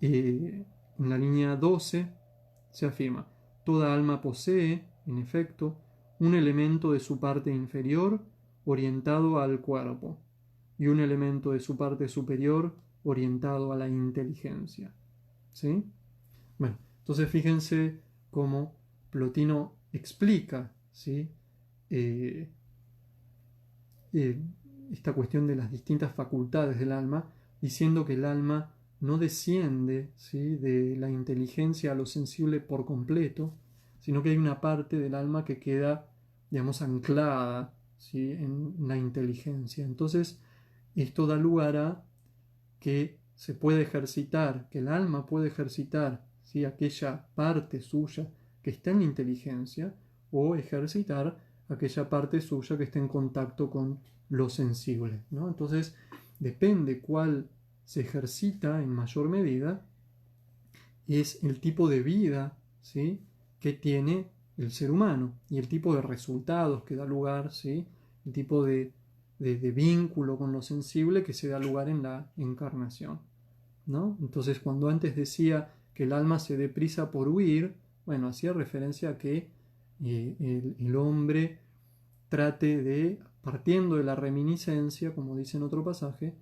En la línea 12 se afirma: toda alma posee, en efecto, un elemento de su parte inferior orientado al cuerpo y un elemento de su parte superior orientado a la inteligencia. ¿Sí? Bueno, entonces fíjense cómo Plotino explica, ¿sí?, eh, eh, esta cuestión de las distintas facultades del alma, diciendo que el alma no desciende, ¿sí?, de la inteligencia a lo sensible por completo, sino que hay una parte del alma que queda, digamos, anclada, ¿sí?, en la inteligencia. Entonces, esto da lugar a que se puede ejercitar, que el alma puede ejercitar, ¿sí?, aquella parte suya que está en la inteligencia, o ejercitar aquella parte suya que está en contacto con lo sensible, ¿no? Entonces, depende cuál se ejercita en mayor medida, es el tipo de vida, ¿sí?, que tiene el ser humano y el tipo de resultados que da lugar, ¿sí?, el tipo de vínculo con lo sensible que se da lugar en la encarnación, ¿no? Entonces, cuando antes decía que el alma se dé prisa por huir, bueno, hacía referencia a que el hombre trate de, partiendo de la reminiscencia, como dice en otro pasaje,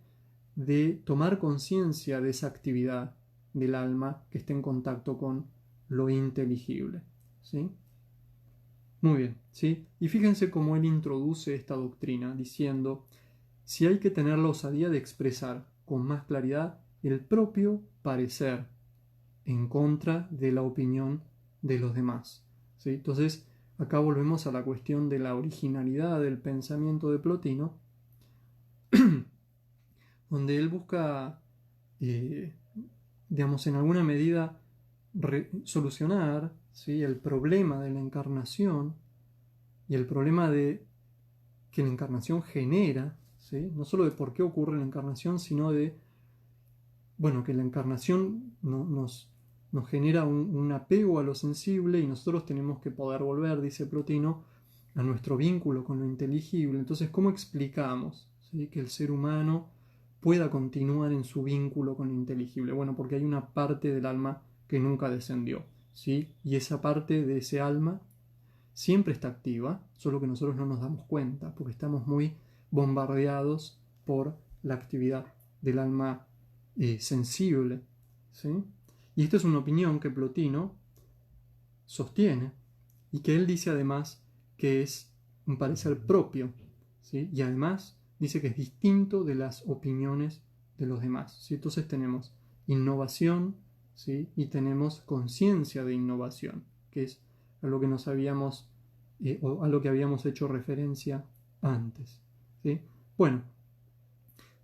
de tomar conciencia de esa actividad del alma que esté en contacto con lo inteligible, ¿sí? Muy bien, ¿sí? Y fíjense cómo él introduce esta doctrina diciendo: si hay que tener la osadía de expresar con más claridad el propio parecer en contra de la opinión de los demás, ¿sí? Entonces, acá volvemos a la cuestión de la originalidad del pensamiento de Plotino, donde él busca, digamos, en alguna medida solucionar, ¿sí?, el problema de la encarnación y el problema de que la encarnación genera, ¿sí?, no solo de por qué ocurre la encarnación, sino de, bueno, que la encarnación nos genera un apego a lo sensible y nosotros tenemos que poder volver, dice Plotino, a nuestro vínculo con lo inteligible. Entonces, ¿cómo explicamos, ¿sí?, que el ser humano pueda continuar en su vínculo con lo inteligible? Bueno, porque hay una parte del alma que nunca descendió, ¿sí? Y esa parte de ese alma siempre está activa, solo que nosotros no nos damos cuenta, porque estamos muy bombardeados por la actividad del alma sensible, ¿sí? Y esta es una opinión que Plotino sostiene y que él dice además que es un parecer propio, ¿sí? Y además dice que es distinto de las opiniones de los demás, ¿sí? Entonces tenemos innovación, ¿sí?, y tenemos conciencia de innovación, que es a lo que nos habíamos o a lo que habíamos hecho referencia antes, ¿sí? Bueno,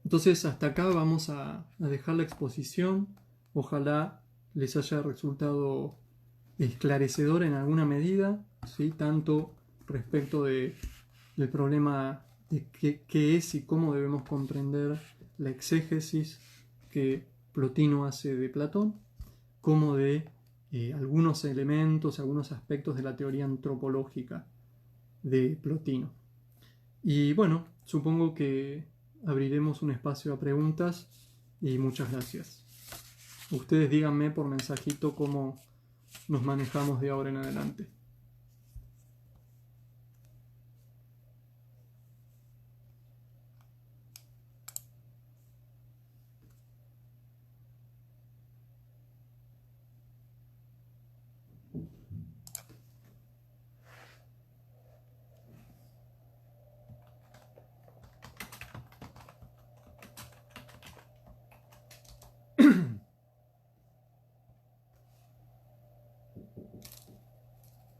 entonces hasta acá vamos a dejar la exposición. Ojalá les haya resultado esclarecedor en alguna medida, ¿sí?, tanto respecto del problema de qué es y cómo debemos comprender la exégesis que Plotino hace de Platón, como de algunos elementos, algunos aspectos de la teoría antropológica de Plotino. Y bueno, supongo que abriremos un espacio a preguntas y muchas gracias. Ustedes díganme por mensajito cómo nos manejamos de ahora en adelante.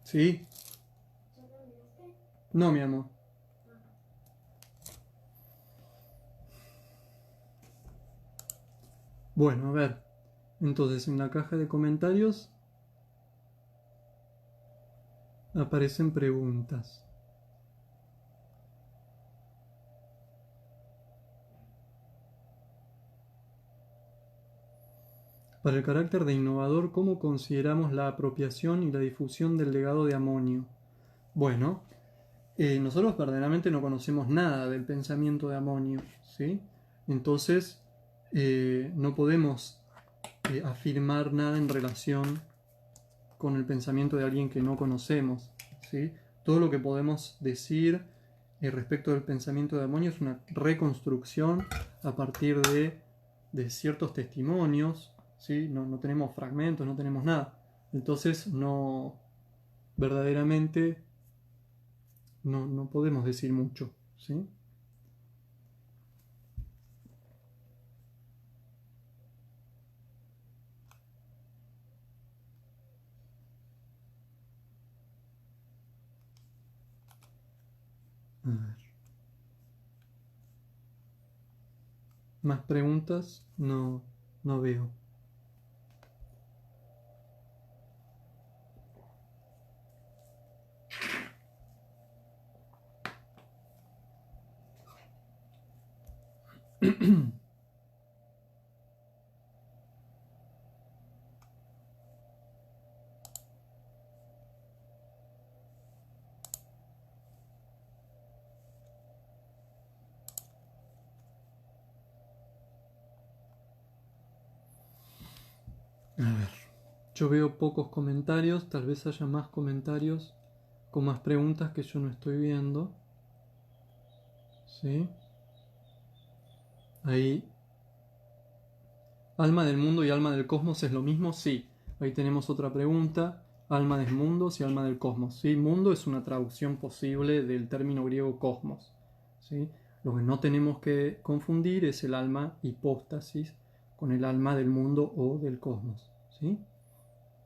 ¿Sí? No, mi amor. Bueno, a ver. Entonces en la caja de comentarios aparecen preguntas. Para el carácter de innovador, ¿cómo consideramos la apropiación y la difusión del legado de Amonio? Bueno, nosotros verdaderamente no conocemos nada del pensamiento de Amonio, ¿sí? Entonces, no podemos afirmar nada en relación con el pensamiento de alguien que no conocemos, ¿sí? Todo lo que podemos decir respecto del pensamiento de Amonio es una reconstrucción a partir de ciertos testimonios, ¿sí? No tenemos fragmentos, no tenemos nada. Entonces, verdaderamente no podemos decir mucho, ¿sí? A ver. Más preguntas no veo. A ver, yo veo pocos comentarios, tal vez haya más comentarios con más preguntas que yo no estoy viendo. ¿Sí? Ahí, alma del mundo y alma del cosmos es lo mismo, sí. Ahí tenemos otra pregunta, alma del mundo y alma del cosmos. ¿Sí? Mundo es una traducción posible del término griego cosmos. ¿Sí? Lo que no tenemos que confundir es el alma hipóstasis con el alma del mundo o del cosmos. ¿Sí?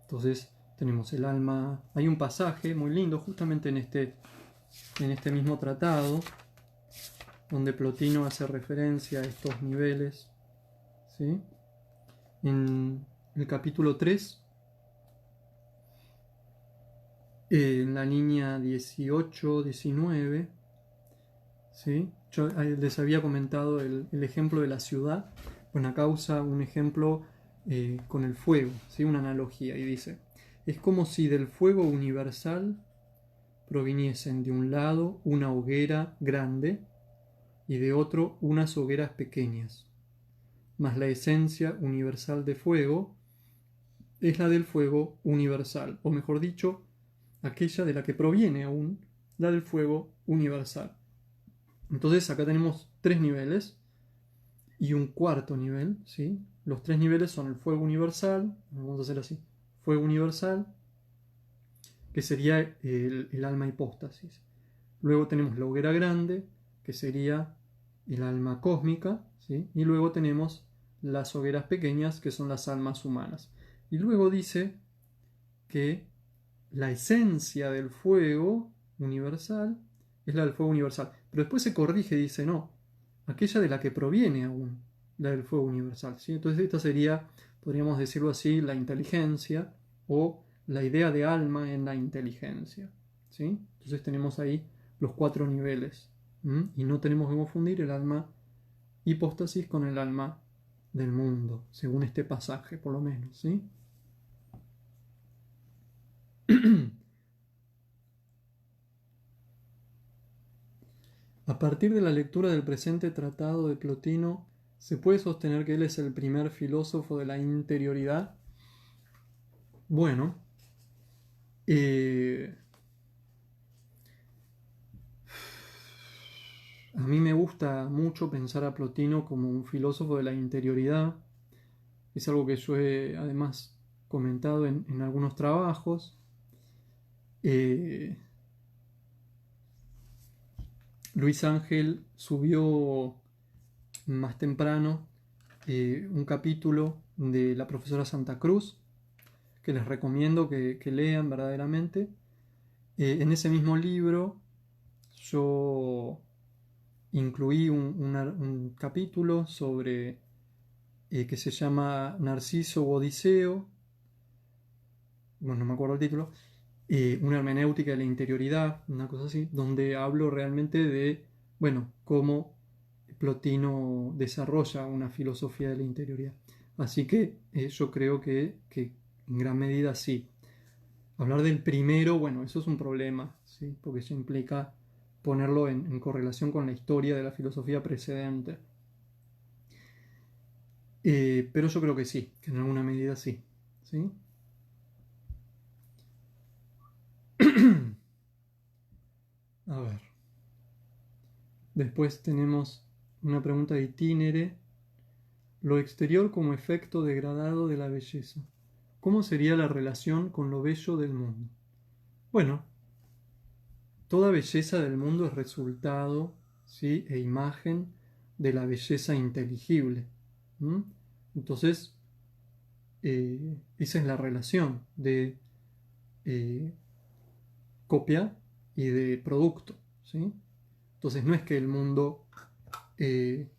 Entonces tenemos el alma. Hay un pasaje muy lindo justamente en este mismo tratado donde Plotino hace referencia a estos niveles. ¿Sí? En el capítulo 3, en la línea 18-19, ¿sí? Yo les había comentado el ejemplo de la ciudad. Bueno, acá usa un ejemplo con el fuego, ¿sí? Una analogía, y dice: es como si del fuego universal proviniesen de un lado una hoguera grande y de otro unas hogueras pequeñas, mas la esencia universal de fuego es la del fuego universal, o mejor dicho, aquella de la que proviene aún la del fuego universal. Entonces acá tenemos tres niveles y un cuarto nivel, ¿sí? Los tres niveles son el fuego universal, vamos a hacer así, fuego universal, que sería el alma hipóstasis. Luego tenemos la hoguera grande, que sería el alma cósmica, ¿sí? Y luego tenemos las hogueras pequeñas, que son las almas humanas. Y luego dice que la esencia del fuego universal es la del fuego universal. Pero después se corrige y dice, no, aquella de la que proviene aún la del fuego universal. ¿Sí? Entonces esta sería, podríamos decirlo así, la inteligencia o la idea de alma en la inteligencia. ¿Sí? Entonces tenemos ahí los cuatro niveles. Y no tenemos que confundir el alma hipóstasis con el alma del mundo, según este pasaje por lo menos. ¿Sí? A partir de la lectura del presente tratado de Plotino, ¿se puede sostener que él es el primer filósofo de la interioridad? Bueno, a mí me gusta mucho pensar a Plotino como un filósofo de la interioridad. Es algo que yo he además comentado en algunos trabajos. Luis Ángel subió más temprano un capítulo de la profesora Santa Cruz, que les recomiendo que lean verdaderamente. En ese mismo libro yo incluí un capítulo sobre que se llama Narciso u Odiseo, bueno, no me acuerdo el título, una hermenéutica de la interioridad, una cosa así, donde hablo realmente de, bueno, cómo Plotino desarrolla una filosofía de la interioridad. Así que yo creo que en gran medida sí. Hablar del primero, bueno, eso es un problema, ¿sí? Porque eso implica ponerlo en correlación con la historia de la filosofía precedente. Pero yo creo que sí, que en alguna medida sí. ¿Sí? A ver. Después tenemos una pregunta de Itinere. Lo exterior como efecto degradado de la belleza. ¿Cómo sería la relación con lo bello del mundo? Bueno, toda belleza del mundo es resultado, ¿sí? E imagen de la belleza inteligible. ¿Mm? Entonces, esa es la relación de eh, copia y de producto. ¿Sí? Entonces, no es que el mundo eh,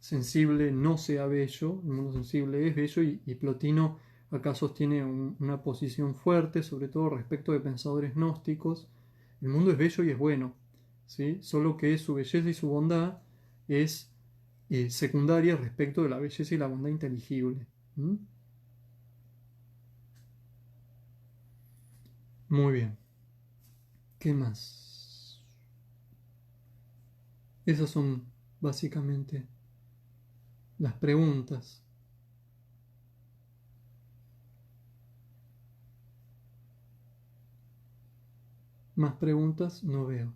sensible no sea bello, el mundo sensible es bello y Plotino acá sostiene una posición fuerte, sobre todo respecto de pensadores gnósticos. El mundo es bello y es bueno, ¿sí? Solo que su belleza y su bondad es secundaria respecto de la belleza y la bondad inteligible. ¿Mm? Muy bien. ¿Qué más? Esas son básicamente las preguntas. Más preguntas no veo.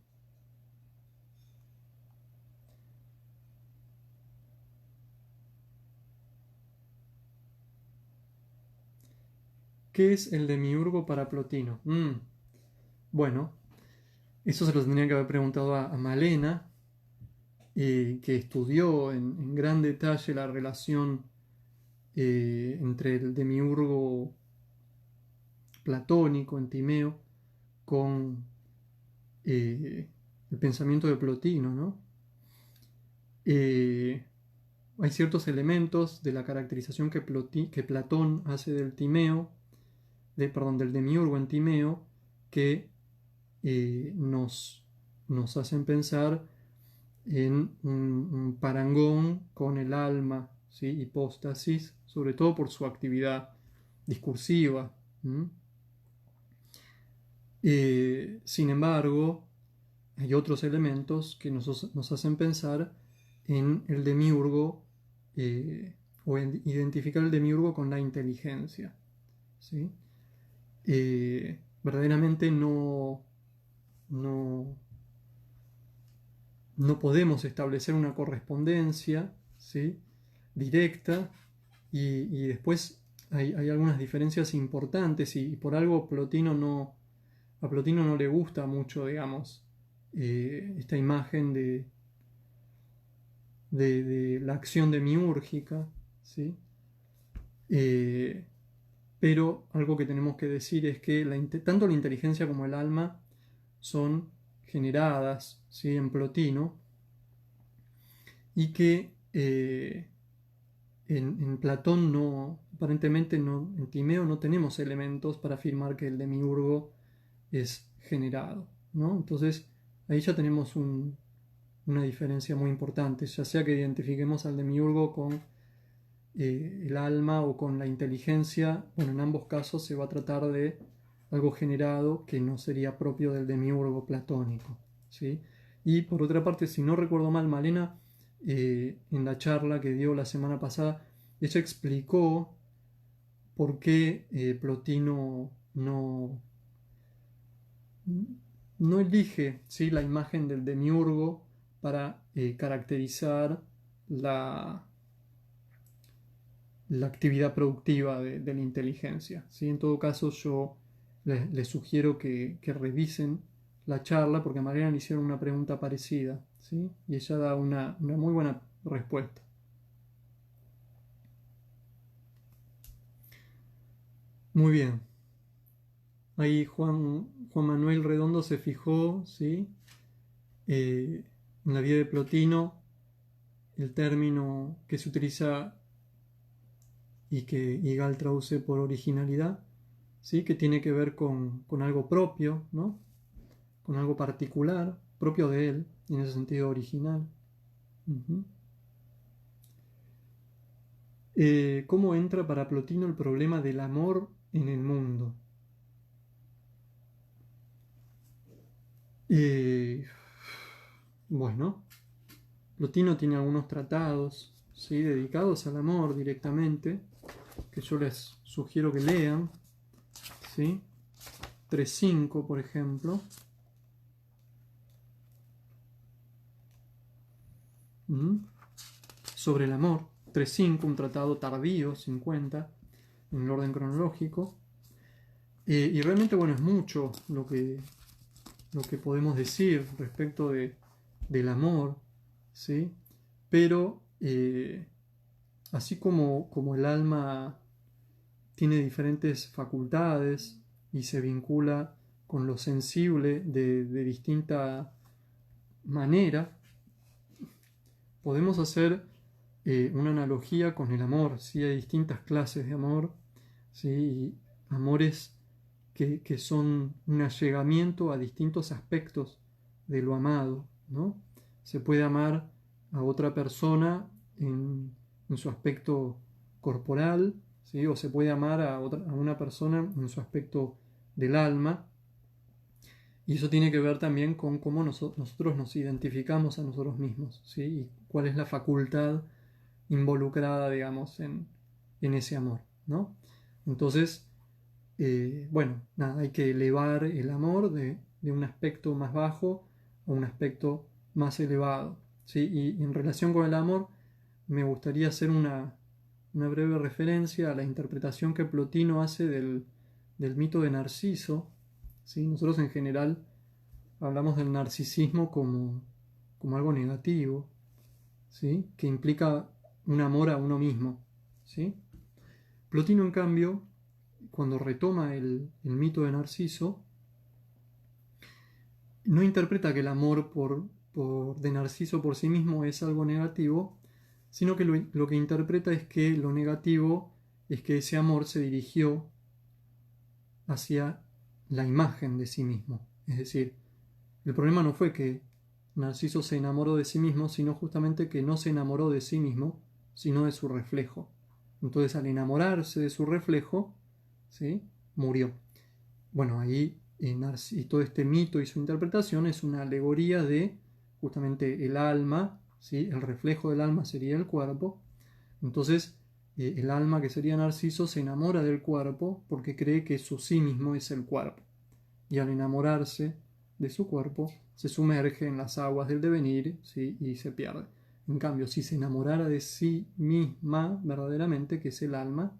¿Qué es el demiurgo para Plotino? Bueno, eso se lo tendría que haber preguntado a Malena, que estudió en gran detalle la relación entre el demiurgo platónico en Timeo con el pensamiento de Plotino, ¿no? Hay ciertos elementos de la caracterización que Platón hace del Timeo, perdón, del demiurgo en Timeo, que nos hacen pensar en un parangón con el alma, ¿sí? Hipóstasis, sobre todo por su actividad discursiva. Sin embargo, hay otros elementos que nos hacen pensar en el demiurgo o en identificar el demiurgo con la inteligencia. ¿Sí? Verdaderamente no, no podemos establecer una correspondencia, ¿sí? Directa y después hay algunas diferencias importantes y por algo a Plotino no le gusta mucho, digamos, esta imagen de la acción demiúrgica, ¿sí? Eh, pero algo que tenemos que decir es que tanto la inteligencia como el alma son generadas, ¿sí? En Plotino y que en Platón no, aparentemente no, en Timeo no tenemos elementos para afirmar que el demiurgo es generado, ¿no? Entonces ahí ya tenemos una diferencia muy importante, ya sea que identifiquemos al demiurgo con el alma o con la inteligencia, bueno, en ambos casos se va a tratar de algo generado que no sería propio del demiurgo platónico, ¿sí? Y por otra parte, si no recuerdo mal, Malena, en la charla que dio la semana pasada, ella explicó por qué Plotino no elige, ¿sí?, la imagen del demiurgo para caracterizar la, la actividad productiva de la inteligencia, ¿sí? En todo caso, yo les sugiero que revisen la charla porque a Mariana le hicieron una pregunta parecida, ¿sí? Y ella da una muy buena respuesta. Muy bien. Ahí Juan Manuel Redondo se fijó, ¿sí? En la vida de Plotino, el término que se utiliza y que Igal traduce por originalidad, ¿sí?, que tiene que ver con algo propio, ¿no?, con algo particular, propio de él, en ese sentido original. Uh-huh. ¿Cómo entra para Plotino el problema del amor en el mundo? Eh, bueno, Plotino tiene algunos tratados, ¿sí?, dedicados al amor directamente, que yo les sugiero que lean, ¿sí? 3.5, por ejemplo. Sobre el amor. 3.5, un tratado tardío, 50, en el orden cronológico. Y realmente, bueno, es mucho lo que podemos decir respecto del amor, ¿sí? Pero así como el alma tiene diferentes facultades y se vincula con lo sensible de distinta manera, podemos hacer una analogía con el amor. ¿Sí? Hay distintas clases de amor, ¿sí? Y amores que son un allegamiento a distintos aspectos de lo amado, ¿no? Se puede amar a otra persona en su aspecto corporal, ¿sí? O se puede amar a una persona en su aspecto del alma. Y eso tiene que ver también con cómo nosotros nos identificamos a nosotros mismos, ¿sí? Y cuál es la facultad involucrada, digamos, en ese amor, ¿no? Entonces, bueno, nada, hay que elevar el amor de un aspecto más bajo a un aspecto más elevado, ¿sí? Y en relación con el amor, me gustaría hacer una breve referencia a la interpretación que Plotino hace del mito de Narciso, ¿sí? Nosotros en general hablamos del narcisismo como algo negativo, ¿sí?, que implica un amor a uno mismo, ¿sí? Plotino, en cambio, cuando retoma el mito de Narciso, no interpreta que el amor de Narciso por sí mismo es algo negativo, sino que lo que interpreta es que lo negativo es que ese amor se dirigió hacia la imagen de sí mismo. Es decir, el problema no fue que Narciso se enamoró de sí mismo, sino justamente que no se enamoró de sí mismo, sino de su reflejo. Entonces, al enamorarse de su reflejo, ¿sí?, murió. Bueno, ahí y todo este mito y su interpretación es una alegoría de justamente el alma, ¿sí? El reflejo del alma sería el cuerpo. Entonces, el alma, que sería Narciso, se enamora del cuerpo porque cree que su sí mismo es el cuerpo. Y al enamorarse de su cuerpo, se sumerge en las aguas del devenir, ¿sí?, y se pierde. En cambio, si se enamorara de sí misma verdaderamente, que es el alma,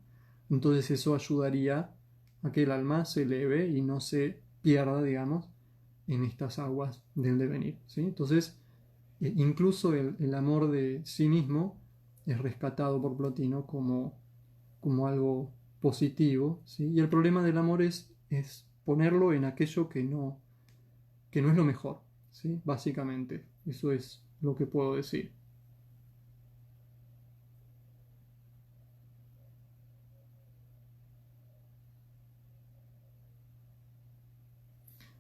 entonces eso ayudaría a que el alma se eleve y no se pierda, digamos, en estas aguas del devenir, ¿sí? Entonces, incluso el amor de sí mismo es rescatado por Plotino como algo positivo, ¿sí? Y el problema del amor es ponerlo en aquello que no es lo mejor, ¿sí? Básicamente, eso es lo que puedo decir.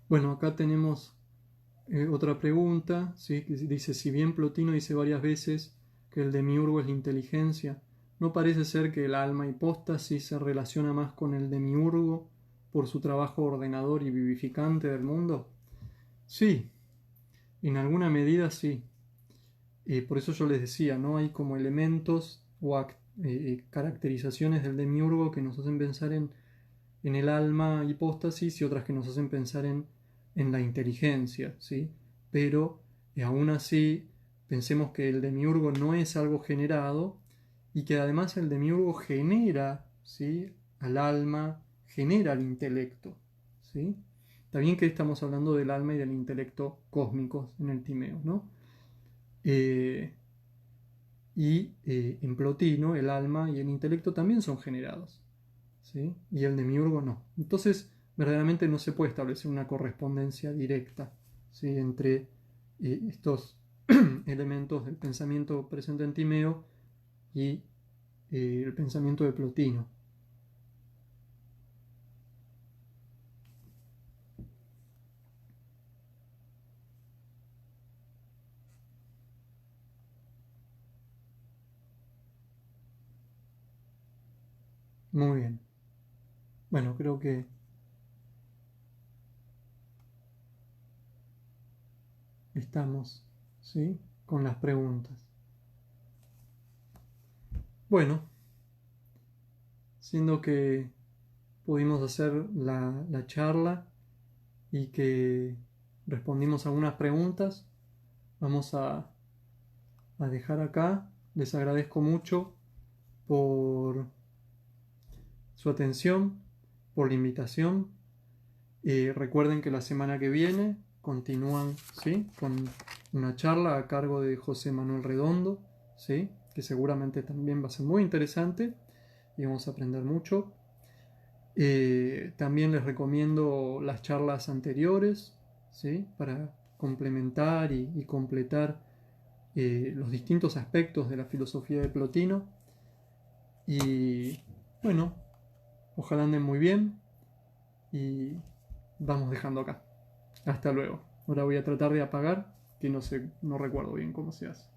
Bueno, acá tenemos otra pregunta, ¿sí?, que dice: si bien Plotino dice varias veces que el demiurgo es la inteligencia, ¿no parece ser que el alma hipóstasis se relaciona más con el demiurgo por su trabajo ordenador y vivificante del mundo? Sí, en alguna medida sí. Por eso yo les decía, ¿no? Hay como elementos o caracterizaciones del demiurgo que nos hacen pensar en el alma hipóstasis y otras que nos hacen pensar en la inteligencia, ¿sí? Pero aún así pensemos que el demiurgo no es algo generado y que además el demiurgo genera, ¿sí?, al alma, genera al intelecto, ¿sí? Está bien que estamos hablando del alma y del intelecto cósmicos en el Timeo, ¿no? En Plotino el alma y el intelecto también son generados, ¿sí? Y el demiurgo no. Entonces, verdaderamente no se puede establecer una correspondencia directa, ¿sí?, entre estos elementos del pensamiento presente en Timeo y el pensamiento de Plotino. Muy bien. Bueno, creo que estamos, ¿sí?, con las preguntas. Bueno, siendo que pudimos hacer la charla y que respondimos algunas preguntas, vamos a dejar acá. Les agradezco mucho por su atención, por la invitación. Recuerden que la semana que viene continúan, ¿sí?, con una charla a cargo de José Manuel Redondo, ¿sí?, que seguramente también va a ser muy interesante y vamos a aprender mucho. También les recomiendo las charlas anteriores, ¿sí?, para complementar y completar los distintos aspectos de la filosofía de Plotino. Y bueno, ojalá anden muy bien y vamos dejando acá. Hasta luego. Ahora voy a tratar de apagar, que no sé, no recuerdo bien cómo se hace.